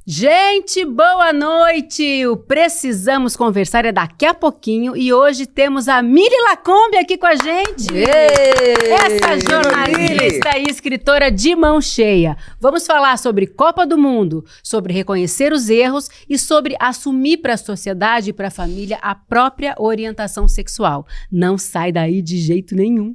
Gente, boa noite! O Precisamos Conversar é daqui a pouquinho e hoje temos a Mili Lacombe aqui com a gente. Essa jornalista e escritora de mão cheia. Vamos falar sobre Copa do Mundo, sobre reconhecer os erros e sobre assumir para a sociedade e para a família a própria orientação sexual. Não sai daí de jeito nenhum.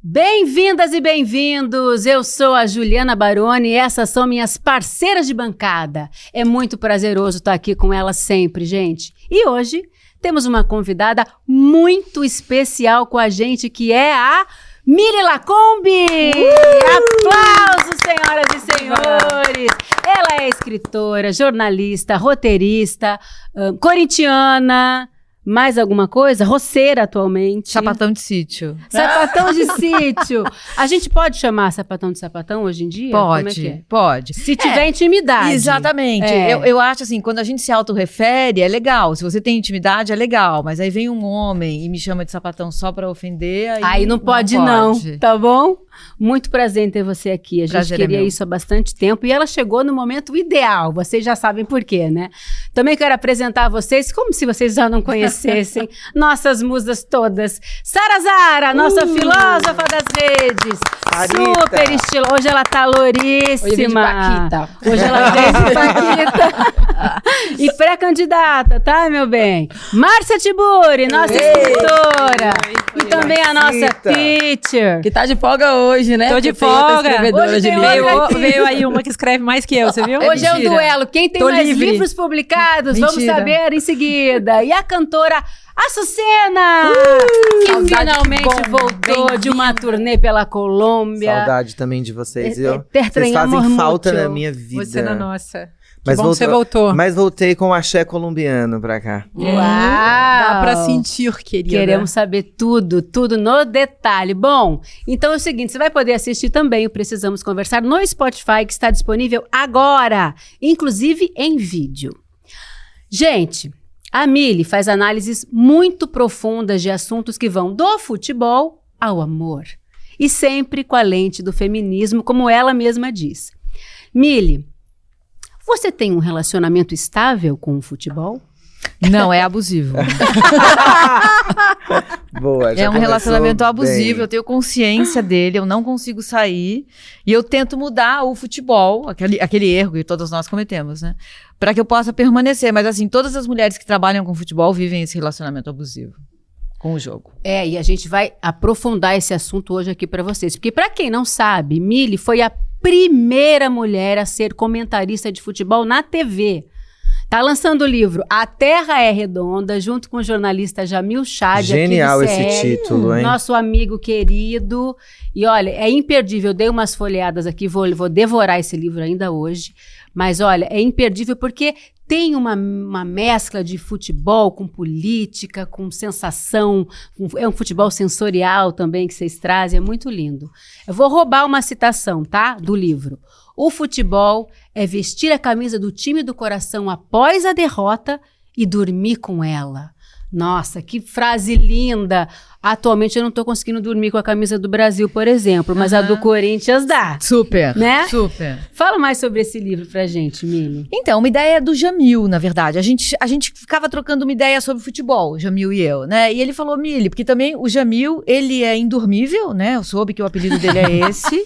Bem-vindas e bem-vindos! Eu sou a Juliana Baroni e essas são minhas parceiras de bancada. É muito prazeroso estar aqui com elas sempre, gente. E hoje temos uma convidada muito especial com a gente, que é a Mili Lacombe! Aplausos, senhoras e senhores! Ela é escritora, jornalista, roteirista, corintiana... Mais alguma coisa? Roceira atualmente. Sapatão de sítio. Sapatão de sítio. A gente pode chamar sapatão de sapatão hoje em dia? Pode, como é que é? pode. Se tiver intimidade. Exatamente. Eu acho assim, quando a gente se autorrefere, é legal. Se você tem intimidade, é legal. Mas aí vem um homem e me chama de sapatão só pra ofender, aí não pode, tá bom? Muito prazer em ter você aqui. A gente queria isso há bastante tempo e ela chegou no momento ideal. Vocês já sabem por quê, né? Também quero apresentar a vocês, como se vocês já não conhecessem, nossas musas todas. Sara Zara, nossa filósofa das redes. Marita. Super estilosa. Hoje ela tá louríssima. Hoje de Paquita. Hoje ela veio de Paquita. E pré-candidata, tá, meu bem? Márcia Tiburi, nossa escritora. E também a nossa teacher. Que tá de folga hoje, né? Tô de folga. Hoje veio aí uma que escreve mais que eu, você viu? Hoje é um duelo. Quem tem mais livros publicados, vamos saber em seguida. E a cantora Açucena, que finalmente voltou de uma turnê pela Colômbia. Saudade também de vocês, viu? Vocês fazem falta na minha vida. Você na nossa. Mas bom que você voltou. Mas voltei com o axé colombiano pra cá. Uau! Dá pra sentir, querida. Queremos saber tudo no detalhe. Bom, então é o seguinte, você vai poder assistir também o Precisamos Conversar no Spotify, que está disponível agora, inclusive em vídeo. Gente, a Mili faz análises muito profundas de assuntos que vão do futebol ao amor. E sempre com a lente do feminismo, como ela mesma diz. Mili, você tem um relacionamento estável com o futebol? Não, é abusivo. Boa, já é um relacionamento abusivo, bem. eu tenho consciência dele, eu não consigo sair. E eu tento mudar o futebol, aquele erro que todos nós cometemos, né? Para que eu possa permanecer. Mas assim, todas as mulheres que trabalham com futebol vivem esse relacionamento abusivo com o jogo. E a gente vai aprofundar esse assunto hoje aqui para vocês. Porque para quem não sabe, Mili foi a primeira mulher a ser comentarista de futebol na TV. Tá lançando o livro A Terra é Redonda, junto com o jornalista Jamil Chad. Genial aqui do esse título, hein? Nosso amigo querido. E olha, é imperdível. Eu dei umas folheadas aqui, vou devorar esse livro ainda hoje. Mas olha, é imperdível porque tem uma mescla de futebol com política, com sensação. É um futebol sensorial também que vocês trazem, é muito lindo. Eu vou roubar uma citação, tá? Do livro. O futebol é vestir a camisa do time do coração após a derrota e dormir com ela. Nossa, que frase linda! Atualmente eu não tô conseguindo dormir com a camisa do Brasil, por exemplo, mas a do Corinthians dá. Super, né? Super. Fala mais sobre esse livro pra gente, Mili. Então, uma ideia do Jamil, na verdade. A gente ficava trocando uma ideia sobre futebol, Jamil e eu, né? E ele falou, Mili, porque também o Jamil, ele é indormível, né? Eu soube que o apelido dele é esse.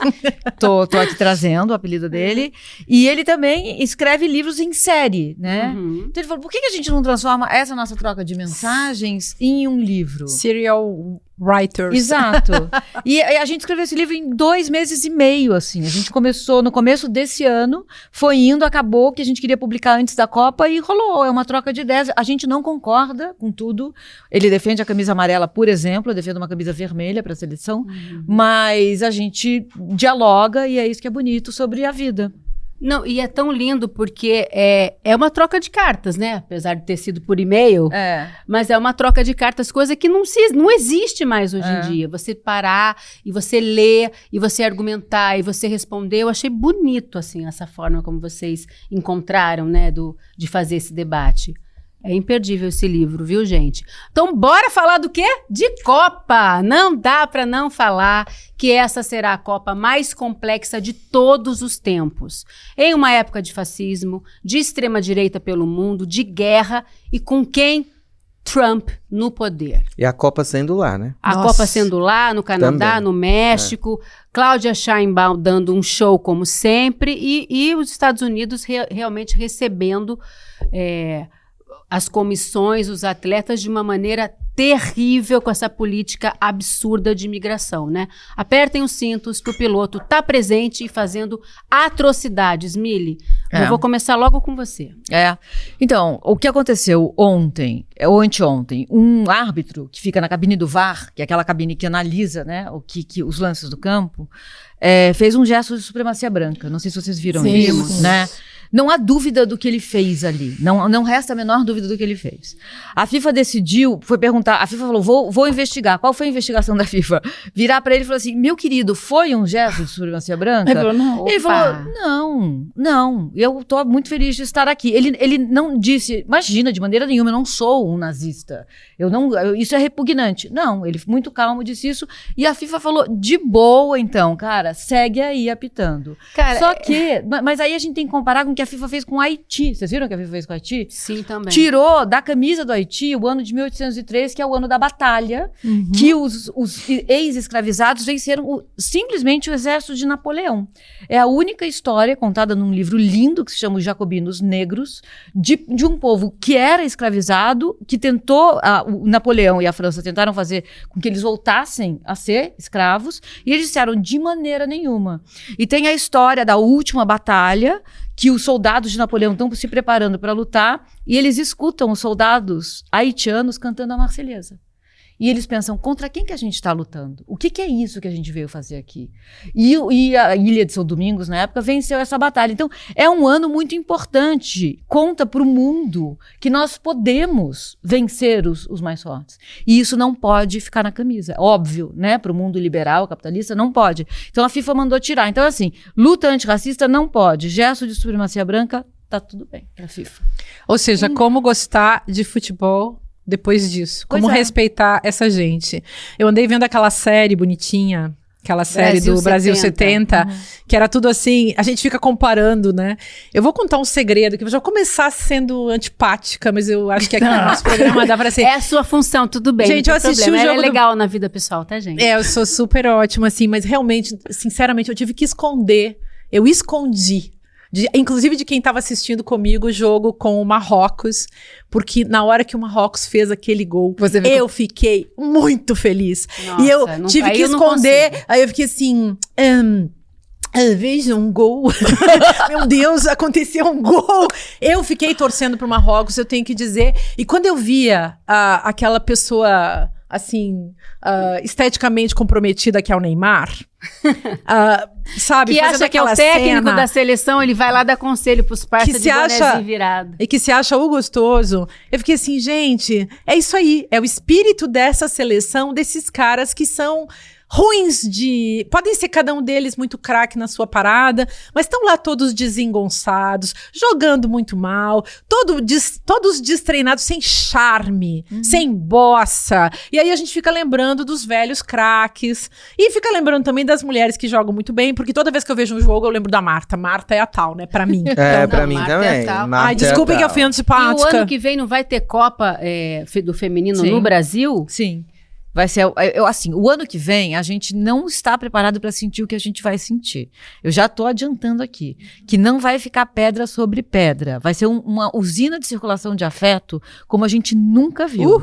tô aqui trazendo o apelido dele. E ele também escreve livros em série, né? Então ele falou, por que a gente não transforma essa nossa troca de mensagens em um livro? Serial writers. Exato. E a gente escreveu esse livro em 2 meses e meio, assim. A gente começou no começo desse ano, foi indo, acabou que a gente queria publicar antes da Copa e rolou. É uma troca de ideias. A gente não concorda com tudo. Ele defende a camisa amarela, por exemplo, eu defendo uma camisa vermelha para a seleção, mas a gente dialoga e é isso que é bonito sobre a vida. Não, e é tão lindo porque é uma troca de cartas, né? Apesar de ter sido por e-mail, mas é uma troca de cartas, coisa que não existe mais hoje em dia. Você parar e você ler, e você argumentar, e você responder. Eu achei bonito, assim, essa forma como vocês encontraram, né, de fazer esse debate. É imperdível esse livro, viu, gente? Então, bora falar do quê? De Copa! Não dá para não falar que essa será a Copa mais complexa de todos os tempos. Em uma época de fascismo, de extrema-direita pelo mundo, de guerra e com quem? Trump no poder. E a Copa sendo lá, né? A Copa sendo lá, no Canadá, também. No México. Cláudia Sheinbaum dando um show como sempre. E os Estados Unidos realmente recebendo... as comissões, os atletas de uma maneira terrível com essa política absurda de imigração, né? Apertem os cintos que o piloto está presente e fazendo atrocidades. Mili, eu vou começar logo com você. Então, o que aconteceu ontem, ou anteontem, um árbitro que fica na cabine do VAR, que é aquela cabine que analisa, né, os lances do campo, fez um gesto de supremacia branca. Não sei se vocês viram isso, né? Não há dúvida do que ele fez ali. Não resta a menor dúvida do que ele fez. A FIFA decidiu, foi perguntar, a FIFA falou, vou investigar. Qual foi a investigação da FIFA? Virar para ele e falou assim, meu querido, foi um gesto de supremacia branca? Ele falou, não, eu tô muito feliz de estar aqui. Ele não disse, imagina, de maneira nenhuma, eu não sou um nazista. Isso é repugnante. Não, ele muito calmo disse isso. E a FIFA falou, de boa então, cara, segue aí apitando. Cara, só que, mas aí a gente tem que comparar com o que a FIFA fez com o Haiti. Vocês viram o que a FIFA fez com o Haiti? Sim, também. Tirou da camisa do Haiti o ano de 1803, que é o ano da batalha, que os ex-escravizados venceram simplesmente o exército de Napoleão. É a única história contada num livro lindo que se chama Os Jacobinos Negros, de um povo que era escravizado, que tentou, o Napoleão e a França tentaram fazer com que eles voltassem a ser escravos, e eles disseram de maneira nenhuma. E tem a história da última batalha, que os soldados de Napoleão estão se preparando para lutar, e eles escutam os soldados haitianos cantando a Marselhesa. E eles pensam, contra quem que a gente está lutando? O que é isso que a gente veio fazer aqui? E a Ilha de São Domingos, na época, venceu essa batalha. Então, é um ano muito importante. Conta para o mundo que nós podemos vencer os mais fortes. E isso não pode ficar na camisa. Óbvio, né? Para o mundo liberal, capitalista, não pode. Então, a FIFA mandou tirar. Então, assim, luta antirracista não pode. Gesto de supremacia branca, tá tudo bem para a FIFA. Ou seja, como gostar de futebol... depois disso, como respeitar essa gente. Eu andei vendo aquela série bonitinha, aquela série do Brasil 70, que era tudo assim, a gente fica comparando, né? Eu vou contar um segredo, que eu já vou começar sendo antipática, mas eu acho que aqui no nosso programa dá pra ser... É a sua função, tudo bem. Gente, eu assisti o jogo... É legal na vida pessoal, tá, gente? Eu sou super ótima, assim, mas realmente, sinceramente, eu tive que esconder. Eu escondi. Inclusive de quem estava assistindo comigo o jogo com o Marrocos, porque na hora que o Marrocos fez aquele gol, eu fiquei muito feliz. Nossa, e eu tive que esconder, aí eu fiquei assim... veja um gol. Meu Deus, aconteceu um gol. Eu fiquei torcendo pro Marrocos, eu tenho que dizer. E quando eu via aquela pessoa... assim, esteticamente comprometida, que é o Neymar, sabe? Que acha que é o técnico da seleção, ele vai lá dar conselho pros parceiros de bonézinho virado. E que se acha o gostoso. Eu fiquei assim, gente, é isso aí, é o espírito dessa seleção, desses caras que são... ruins podem ser cada um deles muito craque na sua parada, mas estão lá todos desengonçados, jogando muito mal, todos destreinados, sem charme, sem bossa. E aí a gente fica lembrando dos velhos craques e fica lembrando também das mulheres que jogam muito bem, porque toda vez que eu vejo um jogo eu lembro da Marta. Marta é a tal, né? Pra mim. Pra mim também. Ai, desculpem que eu fui antipática. E o ano que vem não vai ter Copa do feminino no Brasil? Sim. Vai ser, assim, o ano que vem a gente não está preparado para sentir o que a gente vai sentir. Eu já estou adiantando aqui, que não vai ficar pedra sobre pedra. Vai ser uma usina de circulação de afeto como a gente nunca viu.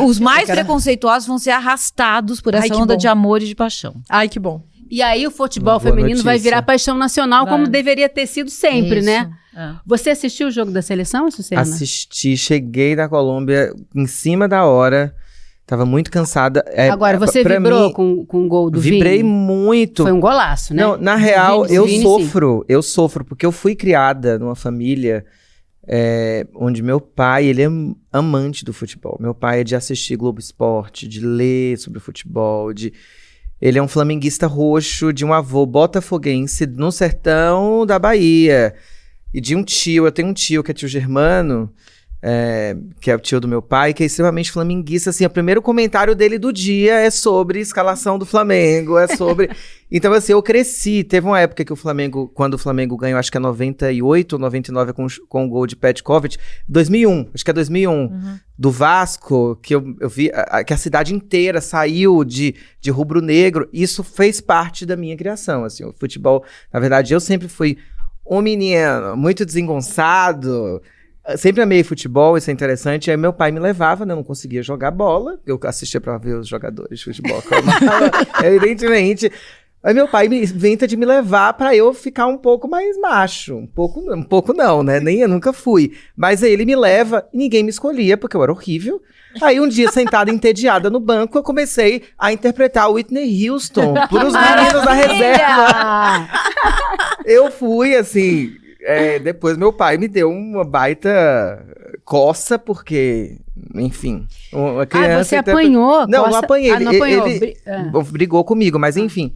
Os mais preconceituosos vão ser arrastados por essa onda de amor e de paixão. Ai, que bom. E aí o futebol feminino vai virar paixão nacional, como deveria ter sido sempre, né? Você assistiu o jogo da seleção, Sucena? Assisti, cheguei da Colômbia em cima da hora. Tava muito cansada. Agora, você pra vibrou mim, com o gol do Vini? Vibrei muito. Foi um golaço, né? Não, na real, Vini, eu sim. sofro, porque eu fui criada numa família onde meu pai, ele é amante do futebol. Meu pai é de assistir Globo Esporte, de ler sobre futebol, ele é um flamenguista roxo de um avô botafoguense no sertão da Bahia. E de um tio, eu tenho um tio que é tio Germano, que é o tio do meu pai, que é extremamente flamenguista. Assim, o primeiro comentário dele do dia é sobre escalação do Flamengo, é sobre... Então, assim, eu cresci. Teve uma época que quando o Flamengo ganhou, acho que é 98 ou 99, com o gol de Petkovic, 2001, acho que é 2001, do Vasco, que eu vi que a cidade inteira saiu de rubro-negro. Isso fez parte da minha criação, assim, o futebol. Na verdade, eu sempre fui um menino muito desengonçado, sempre amei futebol, isso é interessante. Aí meu pai me levava, né? Eu não conseguia jogar bola. Eu assistia pra ver os jogadores de futebol. Evidentemente. Aí meu pai inventa de me levar pra eu ficar um pouco mais macho. Um pouco não, né? Nem eu nunca fui. Mas aí ele me leva e ninguém me escolhia, porque eu era horrível. Aí um dia, sentada entediada no banco, eu comecei a interpretar Whitney Houston pros meninos da reserva. Eu fui, assim... depois meu pai me deu uma baita coça, porque, enfim, uma criança... você apanhou? Não apanhei. Não apanhou. Ele brigou comigo, mas enfim.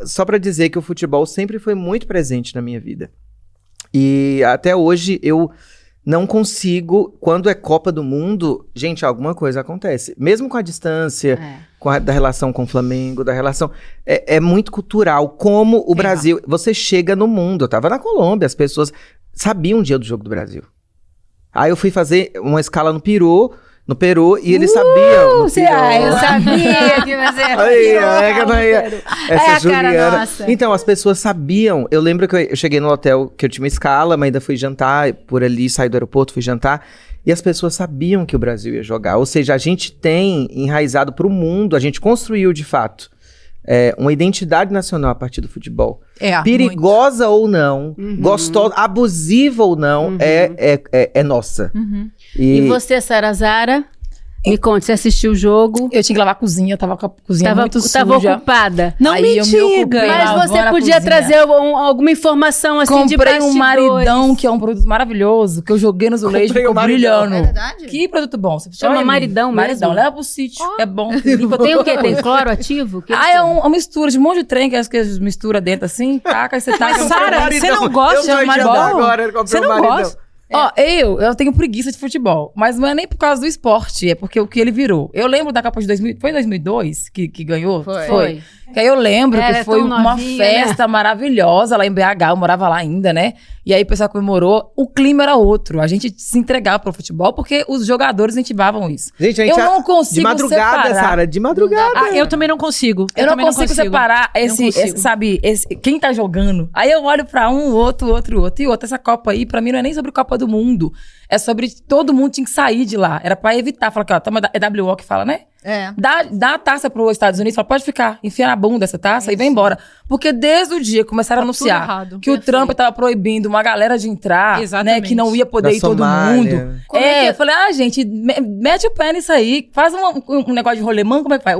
Só pra dizer que o futebol sempre foi muito presente na minha vida. E até hoje eu não consigo, quando é Copa do Mundo, gente, alguma coisa acontece. Mesmo com a distância, da relação com o Flamengo, da relação... É muito cultural, como o Brasil... Você chega no mundo, eu tava na Colômbia, as pessoas sabiam o dia do jogo do Brasil. Aí eu fui fazer uma escala no Peru, e eles sabiam. Eu sabia que você essa Juliana. Então, as pessoas sabiam. Eu lembro que eu cheguei no hotel, que eu tinha uma escala, mas ainda fui jantar por ali, saí do aeroporto, fui jantar. E as pessoas sabiam que o Brasil ia jogar. Ou seja, a gente tem enraizado para o mundo, a gente construiu de fato uma identidade nacional a partir do futebol. Perigosa muito. Ou não, gostosa, abusiva ou não, é nossa. E você, Sarazara? Me conte, você assistiu o jogo? Eu tinha que lavar a cozinha, eu tava com a cozinha muito suja. Tava ocupada. Não me diga. Mas você podia trazer alguma informação assim de bastidores. Comprei um maridão, que é um produto maravilhoso, que eu joguei no azulejo e ficou brilhando. É verdade? Que produto bom. Você chama maridão mesmo? Maridão, leva pro sítio, é bom. Tem o quê? Tem cloro ativo? É uma mistura de um monte de trem, que as coisas mistura dentro assim, taca, e você taca. Mas Sara, você não gosta de maridão? Você não gosta? Eu tenho preguiça de futebol, mas não é nem por causa do esporte, é porque o que ele virou. Eu lembro da Copa de 2000, foi em 2002 que ganhou? Foi. Que aí eu lembro que foi uma festa maravilhosa lá em BH, eu morava lá ainda, né? E aí o pessoal comemorou, o clima era outro, a gente se entregava pro futebol porque os jogadores incentivavam isso. Gente, eu não consigo de madrugada, Sara, de madrugada. Eu também não consigo. Eu não consigo separar quem tá jogando. Aí eu olho pra um, outro. E outra, essa Copa aí, pra mim não é nem sobre Copa do Mundo, é sobre todo mundo tinha que sair de lá. Era pra evitar, falar que toma, é WO que fala, né? Dá a taça para os Estados Unidos, fala, pode ficar, enfia na bunda essa taça e vem embora. Porque desde o dia que começaram a anunciar que o Trump estava proibindo uma galera de entrar, né, que não ia poder ir todo mundo. Eu falei, gente, mete o pé nisso aí, faz um negócio de rolemã, como é que faz?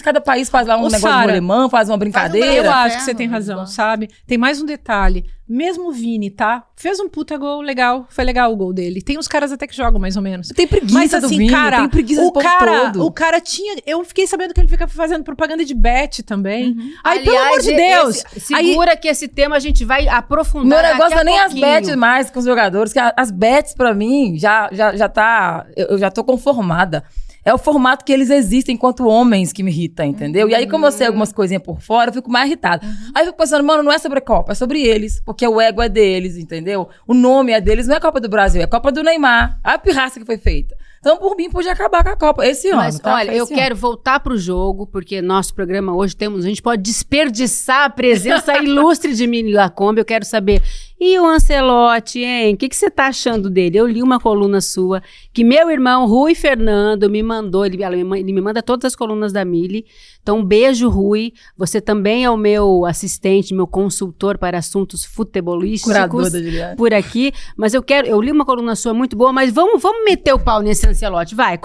Cada país faz lá um negócio de rolemã, faz uma brincadeira. Eu acho que você tem razão, sabe? Tem mais um detalhe. Mesmo o Vini, tá? Fez um puta gol legal. Foi legal o gol dele. Tem uns caras até que jogam mais ou menos. Tem preguiça mas, assim, do Vini, cara, tem preguiça do povo todo. O cara tinha... Eu fiquei sabendo que ele fica fazendo propaganda de bet também. Aí, aliás, pelo amor de Deus... Segura que esse tema a gente vai aprofundar. Meu negócio não é nem as bets mais com os jogadores, que as bets pra mim já tá... Eu já tô conformada. É o formato que eles existem enquanto homens que me irrita, entendeu? E aí, como eu sei algumas coisinhas por fora, eu fico mais irritada. Aí eu fico pensando, mano, não é sobre a Copa, é sobre eles. Porque o ego é deles, entendeu? O nome é deles, não é Copa do Brasil, é Copa do Neymar. A pirraça que foi feita. Então, por mim, podia acabar com a Copa esse ano. Mas, olha, eu quero voltar pro jogo, porque nosso programa hoje a gente pode desperdiçar a presença ilustre de Mili Lacombe. Eu quero saber, e o Ancelotti, hein? O que você tá achando dele? Eu li uma coluna sua, que meu irmão Rui Fernando me mandou, ele me manda todas as colunas da Mili. Então, um beijo, Rui. Você também é o meu assistente, meu consultor para assuntos futebolísticos. Curador da Juliana. Por aqui. Mas eu li uma coluna sua muito boa, mas vamos meter o pau nesse Ancelotti. Vai.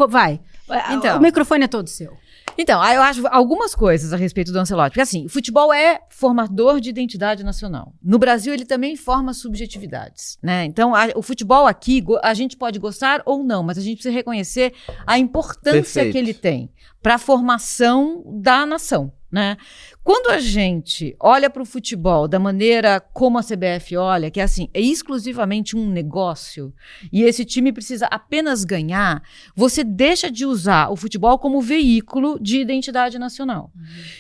Então. O microfone é todo seu. Então, eu acho algumas coisas a respeito do Ancelotti. Porque, assim, o futebol é formador de identidade nacional. No Brasil, ele também forma subjetividades, né? Então, o futebol aqui, a gente pode gostar ou não, mas a gente precisa reconhecer a importância que ele tem para a formação da nação, né? Quando a gente olha para o futebol da maneira como a CBF olha, que é assim, é exclusivamente um negócio, e esse time precisa apenas ganhar, você deixa de usar o futebol como veículo de identidade nacional.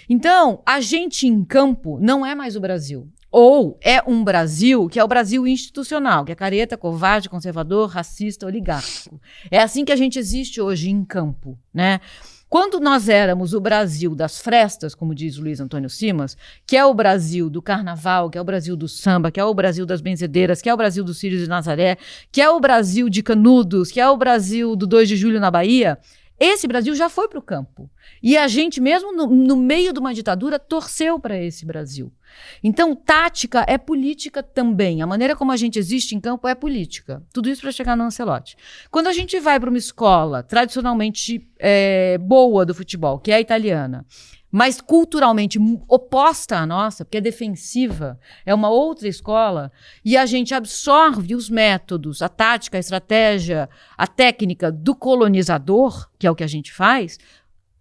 Então, a gente em campo não é mais o Brasil. Ou é um Brasil que é o Brasil institucional, que é careta, covarde, conservador, racista, oligárquico. É assim que a gente existe hoje em campo, né? Quando nós éramos o Brasil das frestas, como diz Luiz Antônio Simas, que é o Brasil do carnaval, que é o Brasil do samba, que é o Brasil das benzedeiras, que é o Brasil dos Círios de Nazaré, que é o Brasil de Canudos, que é o Brasil do 2 de julho na Bahia, esse Brasil já foi para o campo. E a gente, mesmo no meio de uma ditadura, torceu para esse Brasil. Então, tática é política também. A maneira como a gente existe em campo é política. Tudo isso para chegar no Ancelotti. Quando a gente vai para uma escola tradicionalmente boa do futebol, que é a italiana, mas culturalmente oposta à nossa, porque é defensiva, é uma outra escola, e a gente absorve os métodos, a tática, a estratégia, a técnica do colonizador, que é o que a gente faz,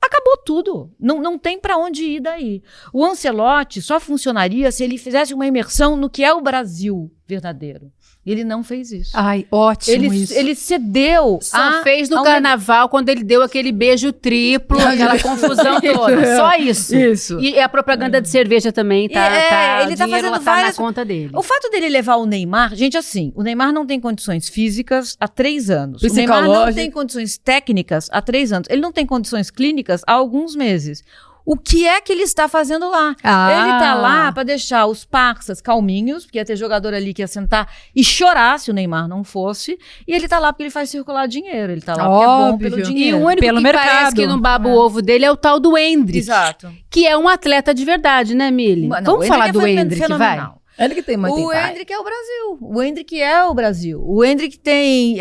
acabou tudo. Não tem para onde ir daí. O Ancelotti só funcionaria se ele fizesse uma imersão no que é o Brasil verdadeiro. Ele não fez isso. Ai, ótimo isso. Ele cedeu. Só fez no carnaval quando ele deu aquele beijo triplo, aquela confusão toda. Só isso. Isso. E a propaganda de cerveja também tá. Ele tá fazendo várias... na conta dele. O fato dele levar o Neymar, gente, assim, o Neymar não tem condições físicas há 3 anos. O Neymar não tem condições técnicas há 3 anos. Ele não tem condições clínicas há alguns meses. O que é que ele está fazendo lá? Ele tá lá para deixar os parças calminhos, porque ia ter jogador ali que ia sentar e chorar se o Neymar não fosse, e ele tá lá porque ele faz circular dinheiro, ele tá lá porque é bom pelo dinheiro. E o único pelo que mercado. Parece que não baba o ovo dele é o tal do Endrick. Exato. Que é um atleta de verdade, né, Mili? Vamos falar do Endrick, vai? Ele que tem O Endrick é o Brasil. O Endrick é o Brasil. O Endrick tem...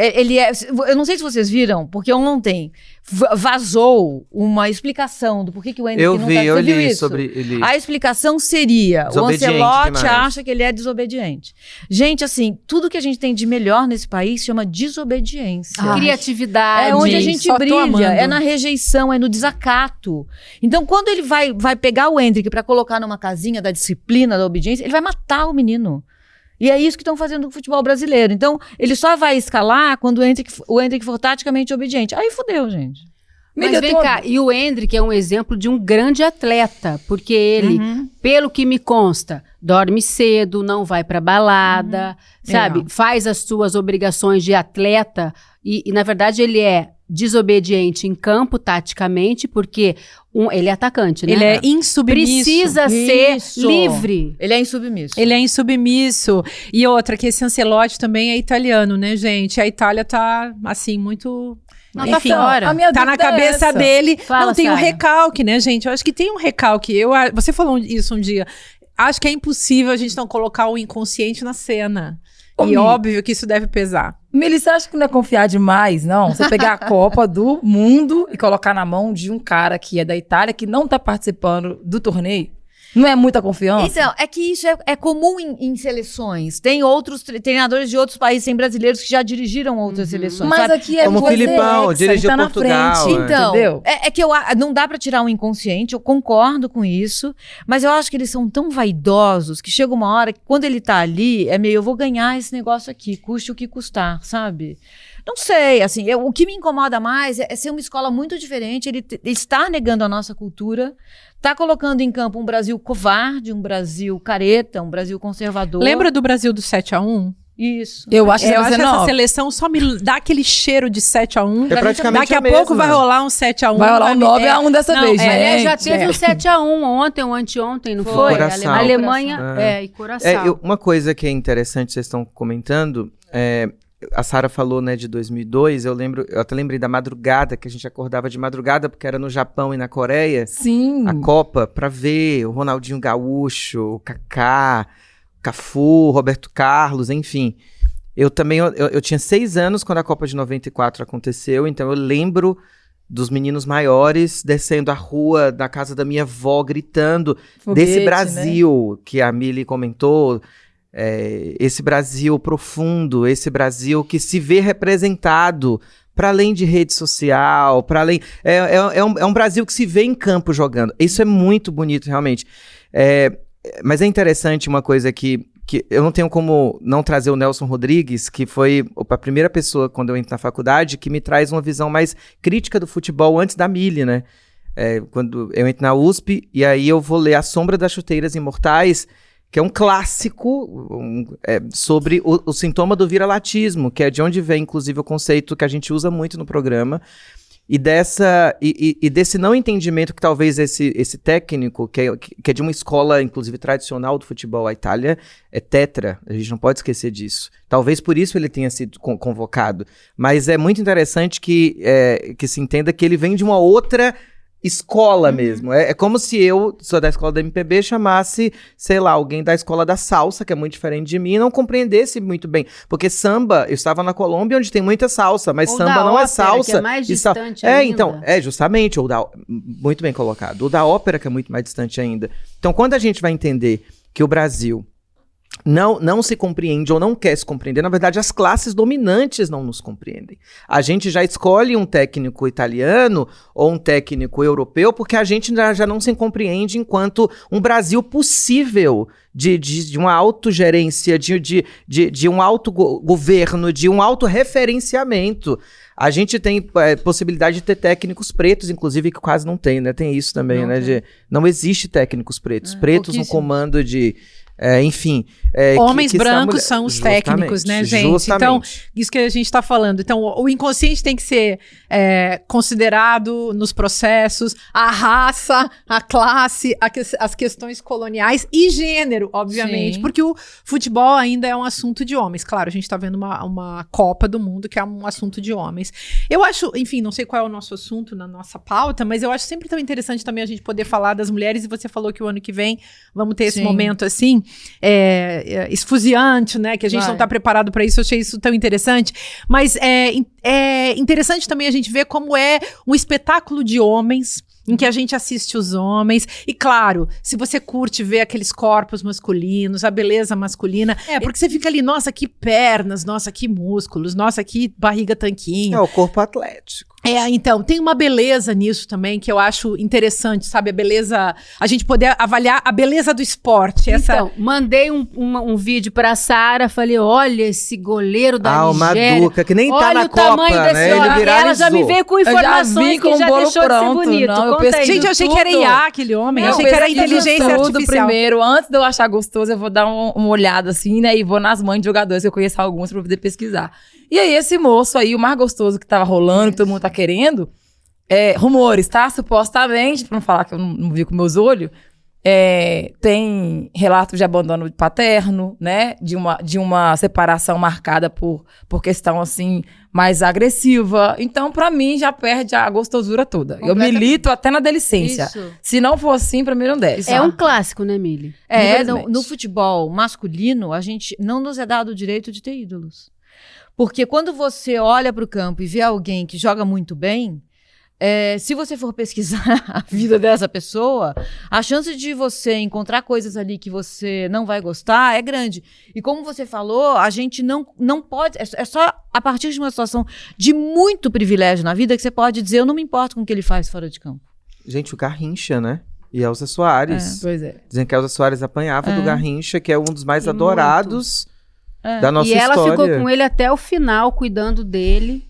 Eu não sei se vocês viram, porque ontem vazou uma explicação do porquê que o Endrick não tá... Eu li isso? sobre ele. A explicação seria: o Ancelotti acha que ele é desobediente. Gente, assim, tudo que a gente tem de melhor nesse país chama desobediência. Criatividade. É onde a gente Só tô brilha, amando. é na rejeição, é no desacato. Então, quando ele vai pegar o Endrick para colocar numa casinha da disciplina, da obediência, ele vai matar o menino. E é isso que estão fazendo com o futebol brasileiro. Então, ele só vai escalar quando o Endrick for taticamente obediente. Aí fudeu, gente. Mas vem cá, e o Endrick é um exemplo de um grande atleta, porque ele, pelo que me consta, dorme cedo, não vai pra balada, sabe? Faz as suas obrigações de atleta e, na verdade, ele é desobediente em campo, taticamente, porque ele é atacante, né? Ele é insubmisso. Precisa ser livre. Ele é insubmisso. Ele é insubmisso. E outra, que esse Ancelotti também é italiano, né, gente? A Itália tá, assim, muito... Não, enfim, tá fora. A minha tá na dúvida é cabeça essa. dele. Fala, não, tem um Sara. recalque, né, gente? Eu acho que tem um recalque. Você falou isso um dia. Acho que é impossível a gente não colocar o inconsciente na cena. E óbvio que isso deve pesar. Mili, você acha que não é confiar demais, não? Você pegar a Copa do Mundo e colocar na mão de um cara que é da Itália, que não tá participando do torneio? Não é muita confiança? Então, é que isso é comum em seleções. Tem outros treinadores de outros países, tem brasileiros que já dirigiram outras seleções. Mas sabe? aqui é Como o você Filipão, hexa, dirigiu ele tá Portugal, na frente, Então, entendeu? é que não dá pra tirar o inconsciente, eu concordo com isso, mas eu acho que eles são tão vaidosos que chega uma hora que quando ele tá ali, é meio, eu vou ganhar esse negócio aqui, custe o que custar, sabe? Não sei, assim, o que me incomoda mais é ser uma escola muito diferente, ele está negando a nossa cultura, está colocando em campo um Brasil covarde, um Brasil careta, um Brasil conservador. Lembra do Brasil do 7-1? Isso. Eu acho que Eu você acho vai que ser essa nova. seleção só me dá aquele cheiro de 7-1. É praticamente Daqui a a mesma. pouco vai rolar um 7-1. Vai rolar um 9-1 dessa vez, né? Já teve um 7-1 ontem ou anteontem, não foi? Curaçao. A Alemanha e Curaçao. Uma coisa que é interessante, vocês estão comentando, a Sara falou, né, de 2002, eu até lembrei da madrugada, que a gente acordava de madrugada, porque era no Japão e na Coreia, Sim. a Copa, pra ver o Ronaldinho Gaúcho, o Kaká, Cafu, Roberto Carlos, enfim. Eu tinha 6 anos quando a Copa de 94 aconteceu, então eu lembro dos meninos maiores descendo a rua da casa da minha avó, gritando Foguete, desse Brasil, né? Que a Mili comentou, esse Brasil profundo, esse Brasil que se vê representado para além de rede social, para além... É um Brasil que se vê em campo jogando. Isso é muito bonito, realmente. Mas é interessante uma coisa que eu não tenho como não trazer o Nelson Rodrigues, que foi a primeira pessoa, quando eu entro na faculdade, que me traz uma visão mais crítica do futebol antes da Mili, né? Quando eu entro na USP, e aí eu vou ler A Sombra das Chuteiras Imortais, que é um clássico sobre o sintoma do viralatismo, que é de onde vem, inclusive, o conceito que a gente usa muito no programa, e desse não entendimento que talvez esse técnico, que é de uma escola, inclusive, tradicional do futebol, a Itália, é tetra, a gente não pode esquecer disso. Talvez por isso ele tenha sido convocado. Mas é muito interessante que se entenda que ele vem de uma outra escola mesmo. É como se eu, sou da escola da MPB, chamasse, sei lá, alguém da escola da salsa, que é muito diferente de mim, e não compreendesse muito bem. Porque samba, eu estava na Colômbia, onde tem muita salsa, mas ou samba não ópera, é salsa. Que é mais distante ainda. Então, justamente, muito bem colocado. O da ópera, que é muito mais distante ainda. Então, quando a gente vai entender que o Brasil não se compreende ou não quer se compreender, na verdade as classes dominantes não nos compreendem. A gente já escolhe um técnico italiano ou um técnico europeu porque a gente já não se compreende enquanto um Brasil possível de uma autogerência, de um autogoverno, de um autorreferenciamento. A gente tem possibilidade de ter técnicos pretos, inclusive, que quase não tem, né? Tem isso também, né? Não existe técnicos pretos. Pretos no comando de... enfim. Homens brancos são os técnicos, né, gente? Justamente. Então, isso que a gente está falando. Então, o inconsciente tem que ser considerado nos processos, a raça, a classe, as questões coloniais e gênero, obviamente. Sim. Porque o futebol ainda é um assunto de homens. Claro, a gente está vendo uma Copa do Mundo que é um assunto de homens. Eu acho, enfim, não sei qual é o nosso assunto na nossa pauta, mas eu acho sempre tão interessante também a gente poder falar das mulheres, e você falou que o ano que vem vamos ter esse momento assim, esfuziante, né, que a gente não está preparado para isso. Eu achei isso tão interessante, mas é interessante também a gente ver como é um espetáculo de homens, em que a gente assiste os homens, e claro, se você curte ver aqueles corpos masculinos, a beleza masculina, porque você fica ali, nossa, que pernas, nossa, que músculos, nossa, que barriga tanquinho. É o corpo atlético. Então, tem uma beleza nisso também, que eu acho interessante, sabe, a beleza, a gente poder avaliar a beleza do esporte. Então, mandei um vídeo pra Sara, falei, olha esse goleiro da Nigéria. O Maduca, que nem tá na Copa, tamanho desse né? homem. Ele viralizou. Ela já me veio com informações que já deixou de ser bonito. Gente, eu achei que era IA aquele homem, eu achei que era inteligência artificial. Primeiro, antes de eu achar gostoso, eu vou dar uma olhada assim, né, e vou nas mães de jogadores, que eu conheço alguns, pra poder pesquisar. E aí, esse moço aí, o mais gostoso que tava rolando, que todo mundo tá querendo, rumores, tá? Supostamente, pra não falar que eu não vi com meus olhos, tem relatos de abandono paterno, né? De uma separação marcada por questão, assim, mais agressiva. Então, pra mim, já perde a gostosura toda. Eu milito até na delicência. Isso. Se não for assim, pra mim não desce. É um clássico, né, Mili? No futebol masculino, a gente não nos é dado o direito de ter ídolos. Porque quando você olha para o campo e vê alguém que joga muito bem, se você for pesquisar a vida dessa pessoa, a chance de você encontrar coisas ali que você não vai gostar é grande. E como você falou, a gente não pode... É só a partir de uma situação de muito privilégio na vida que você pode dizer, eu não me importo com o que ele faz fora de campo. Gente, o Garrincha, né? E Elza Soares. Pois é. Dizem que a Elza Soares apanhava do Garrincha, que é um dos mais adorados da nossa história. E ela história. ficou com ele até o final, cuidando dele.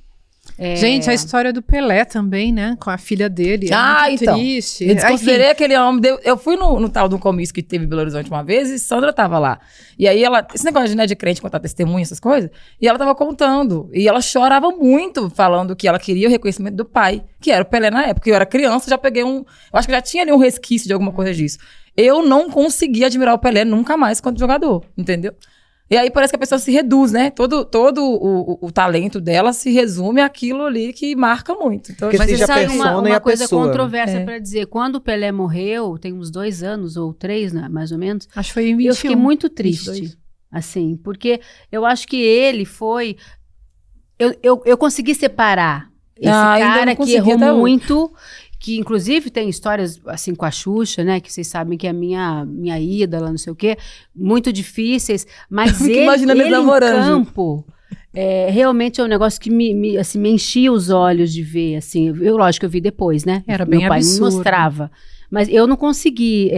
Gente, a história do Pelé também, né? Com a filha dele. É muito triste. Eu desconsiderei aquele homem. Eu fui no tal de um comício que teve em Belo Horizonte uma vez e Sandra tava lá. E aí ela... Esse negócio de crente contar testemunha, essas coisas. E ela tava contando. E ela chorava muito, falando que ela queria o reconhecimento do pai, que era o Pelé na época. Eu era criança, já peguei eu acho que já tinha ali um resquício de alguma coisa disso. Eu não consegui admirar o Pelé nunca mais quanto jogador, entendeu? E aí parece que a pessoa se reduz, né? Todo o talento dela se resume àquilo ali que marca muito. Então, porque mas seja sabe uma coisa pessoa, controversa né? pra dizer. Quando o Pelé morreu, tem uns 2 anos ou 3, né, mais ou menos. Acho que foi em 21. Eu fiquei muito triste, 22. assim, porque eu acho que ele foi... Eu consegui separar Esse ainda cara não que consegui errou até hoje. muito, que inclusive tem histórias assim com a Xuxa, né? Que vocês sabem que é minha ídola, não sei o quê, muito difíceis, mas Fico ele imaginando eles em namorando. campo realmente é um negócio que me enchia os olhos de ver, assim. Lógico que eu vi depois, né? Era Meu bem pai absurdo. me mostrava, mas eu não consegui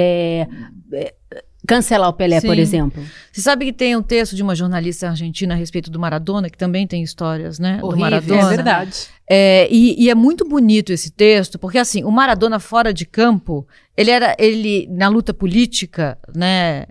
cancelar o Pelé, por Sim. exemplo. Você sabe que tem um texto de uma jornalista argentina a respeito do Maradona, que também tem histórias, né? Do Horrível. Maradona. É verdade. E é muito bonito esse texto, porque assim, o Maradona fora de campo, ele na luta política, né,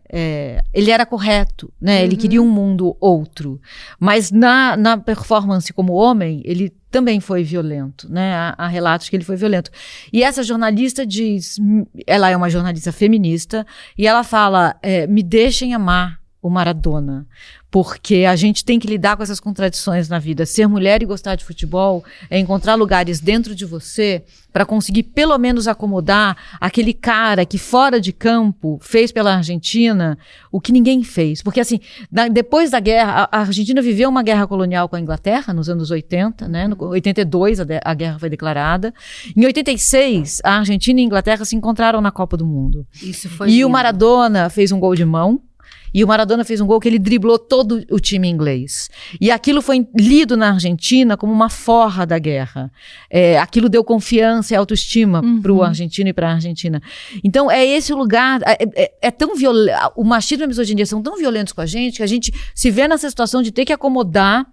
ele era correto, né, ele queria um mundo outro, mas na performance como homem, ele também foi violento, né, há relatos que ele foi violento. E essa jornalista diz, ela é uma jornalista feminista, e ela fala, me deixem amar o Maradona, porque a gente tem que lidar com essas contradições na vida. Ser mulher e gostar de futebol é encontrar lugares dentro de você para conseguir pelo menos acomodar aquele cara que fora de campo fez pela Argentina o que ninguém fez. Porque assim, depois da guerra, a Argentina viveu uma guerra colonial com a Inglaterra nos anos 80, né? No 82 a guerra foi declarada. Em 86, a Argentina e a Inglaterra se encontraram na Copa do Mundo. Isso foi E lindo. o Maradona fez um gol de mão. E o Maradona fez um gol que ele driblou todo o time inglês. E aquilo foi lido na Argentina como uma forra da guerra. Aquilo deu confiança e autoestima para o argentino e para a Argentina. Então, é esse o lugar... É tão violento... O machismo e a misoginia são tão violentos com a gente que a gente se vê nessa situação de ter que acomodar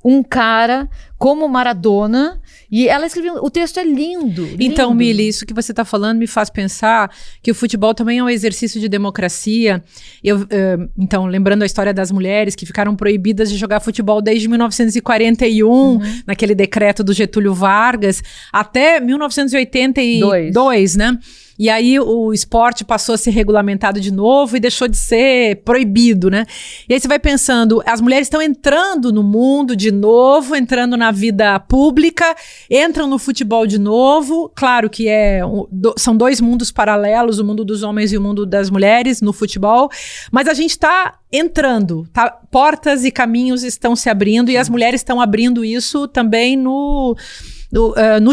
um cara como Maradona, e ela escreveu, o texto é lindo. Então, lindo. Mili, isso que você está falando me faz pensar que o futebol também é um exercício de democracia. Então, lembrando a história das mulheres que ficaram proibidas de jogar futebol desde 1941, naquele decreto do Getúlio Vargas, até 1982, né? E aí o esporte passou a ser regulamentado de novo e deixou de ser proibido, né? E aí você vai pensando, as mulheres estão entrando no mundo de novo, entrando na vida pública, entram no futebol de novo. Claro que são dois mundos paralelos, o mundo dos homens e o mundo das mulheres no futebol, mas a gente está entrando, portas e caminhos estão se abrindo e as mulheres estão abrindo isso também no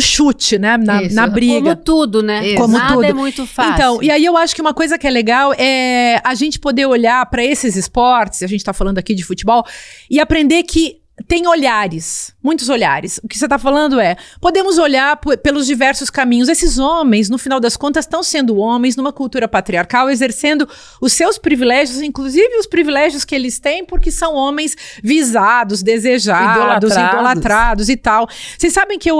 chute, né? Na briga. Como tudo, né? Isso. Como Nada tudo. é muito fácil. Então, e aí eu acho que uma coisa que é legal é a gente poder olhar para esses esportes, a gente tá falando aqui de futebol, e aprender que tem olhares, muitos olhares. O que você está falando podemos olhar pelos diversos caminhos. Esses homens, no final das contas, estão sendo homens numa cultura patriarcal, exercendo os seus privilégios, inclusive os privilégios que eles têm, porque são homens visados, desejados, idolatrados e tal. Vocês sabem que eu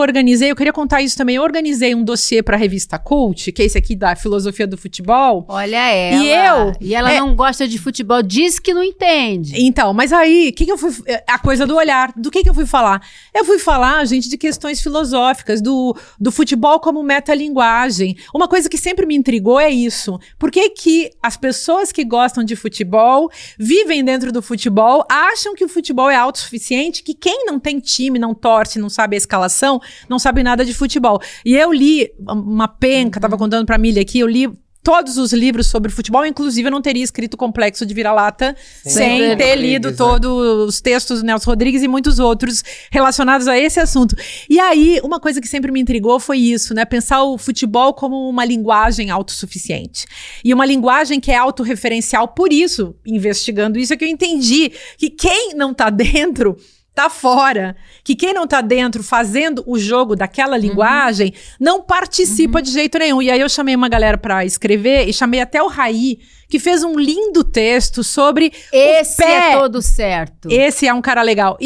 queria contar isso também, eu organizei um dossiê para a revista Cult, que é esse aqui da filosofia do futebol. Olha ela. E ela não gosta de futebol, diz que não entende. Então, mas aí, o que eu fui... A coisa do olhar. Do que eu fui falar? Eu fui falar, gente, de questões filosóficas, do futebol como metalinguagem. Uma coisa que sempre me intrigou é isso. Por que as pessoas que gostam de futebol, vivem dentro do futebol, acham que o futebol é autossuficiente, que quem não tem time, não torce, não sabe a escalação, não sabe nada de futebol. E eu li uma penca, tava contando pra Milha aqui, eu li todos os livros sobre futebol, inclusive eu não teria escrito Complexo de Vira-Lata sem ter lido todos os textos do Nelson Rodrigues e muitos outros relacionados a esse assunto. E aí, uma coisa que sempre me intrigou foi isso, né? Pensar o futebol como uma linguagem autossuficiente. E uma linguagem que é autorreferencial. Por isso, investigando isso, é que eu entendi que quem não tá dentro tá fora, que quem não tá dentro fazendo o jogo daquela linguagem não participa de jeito nenhum. E aí eu chamei uma galera pra escrever e chamei até o Raí, que fez um lindo texto sobre esse é todo certo. Esse é um cara legal.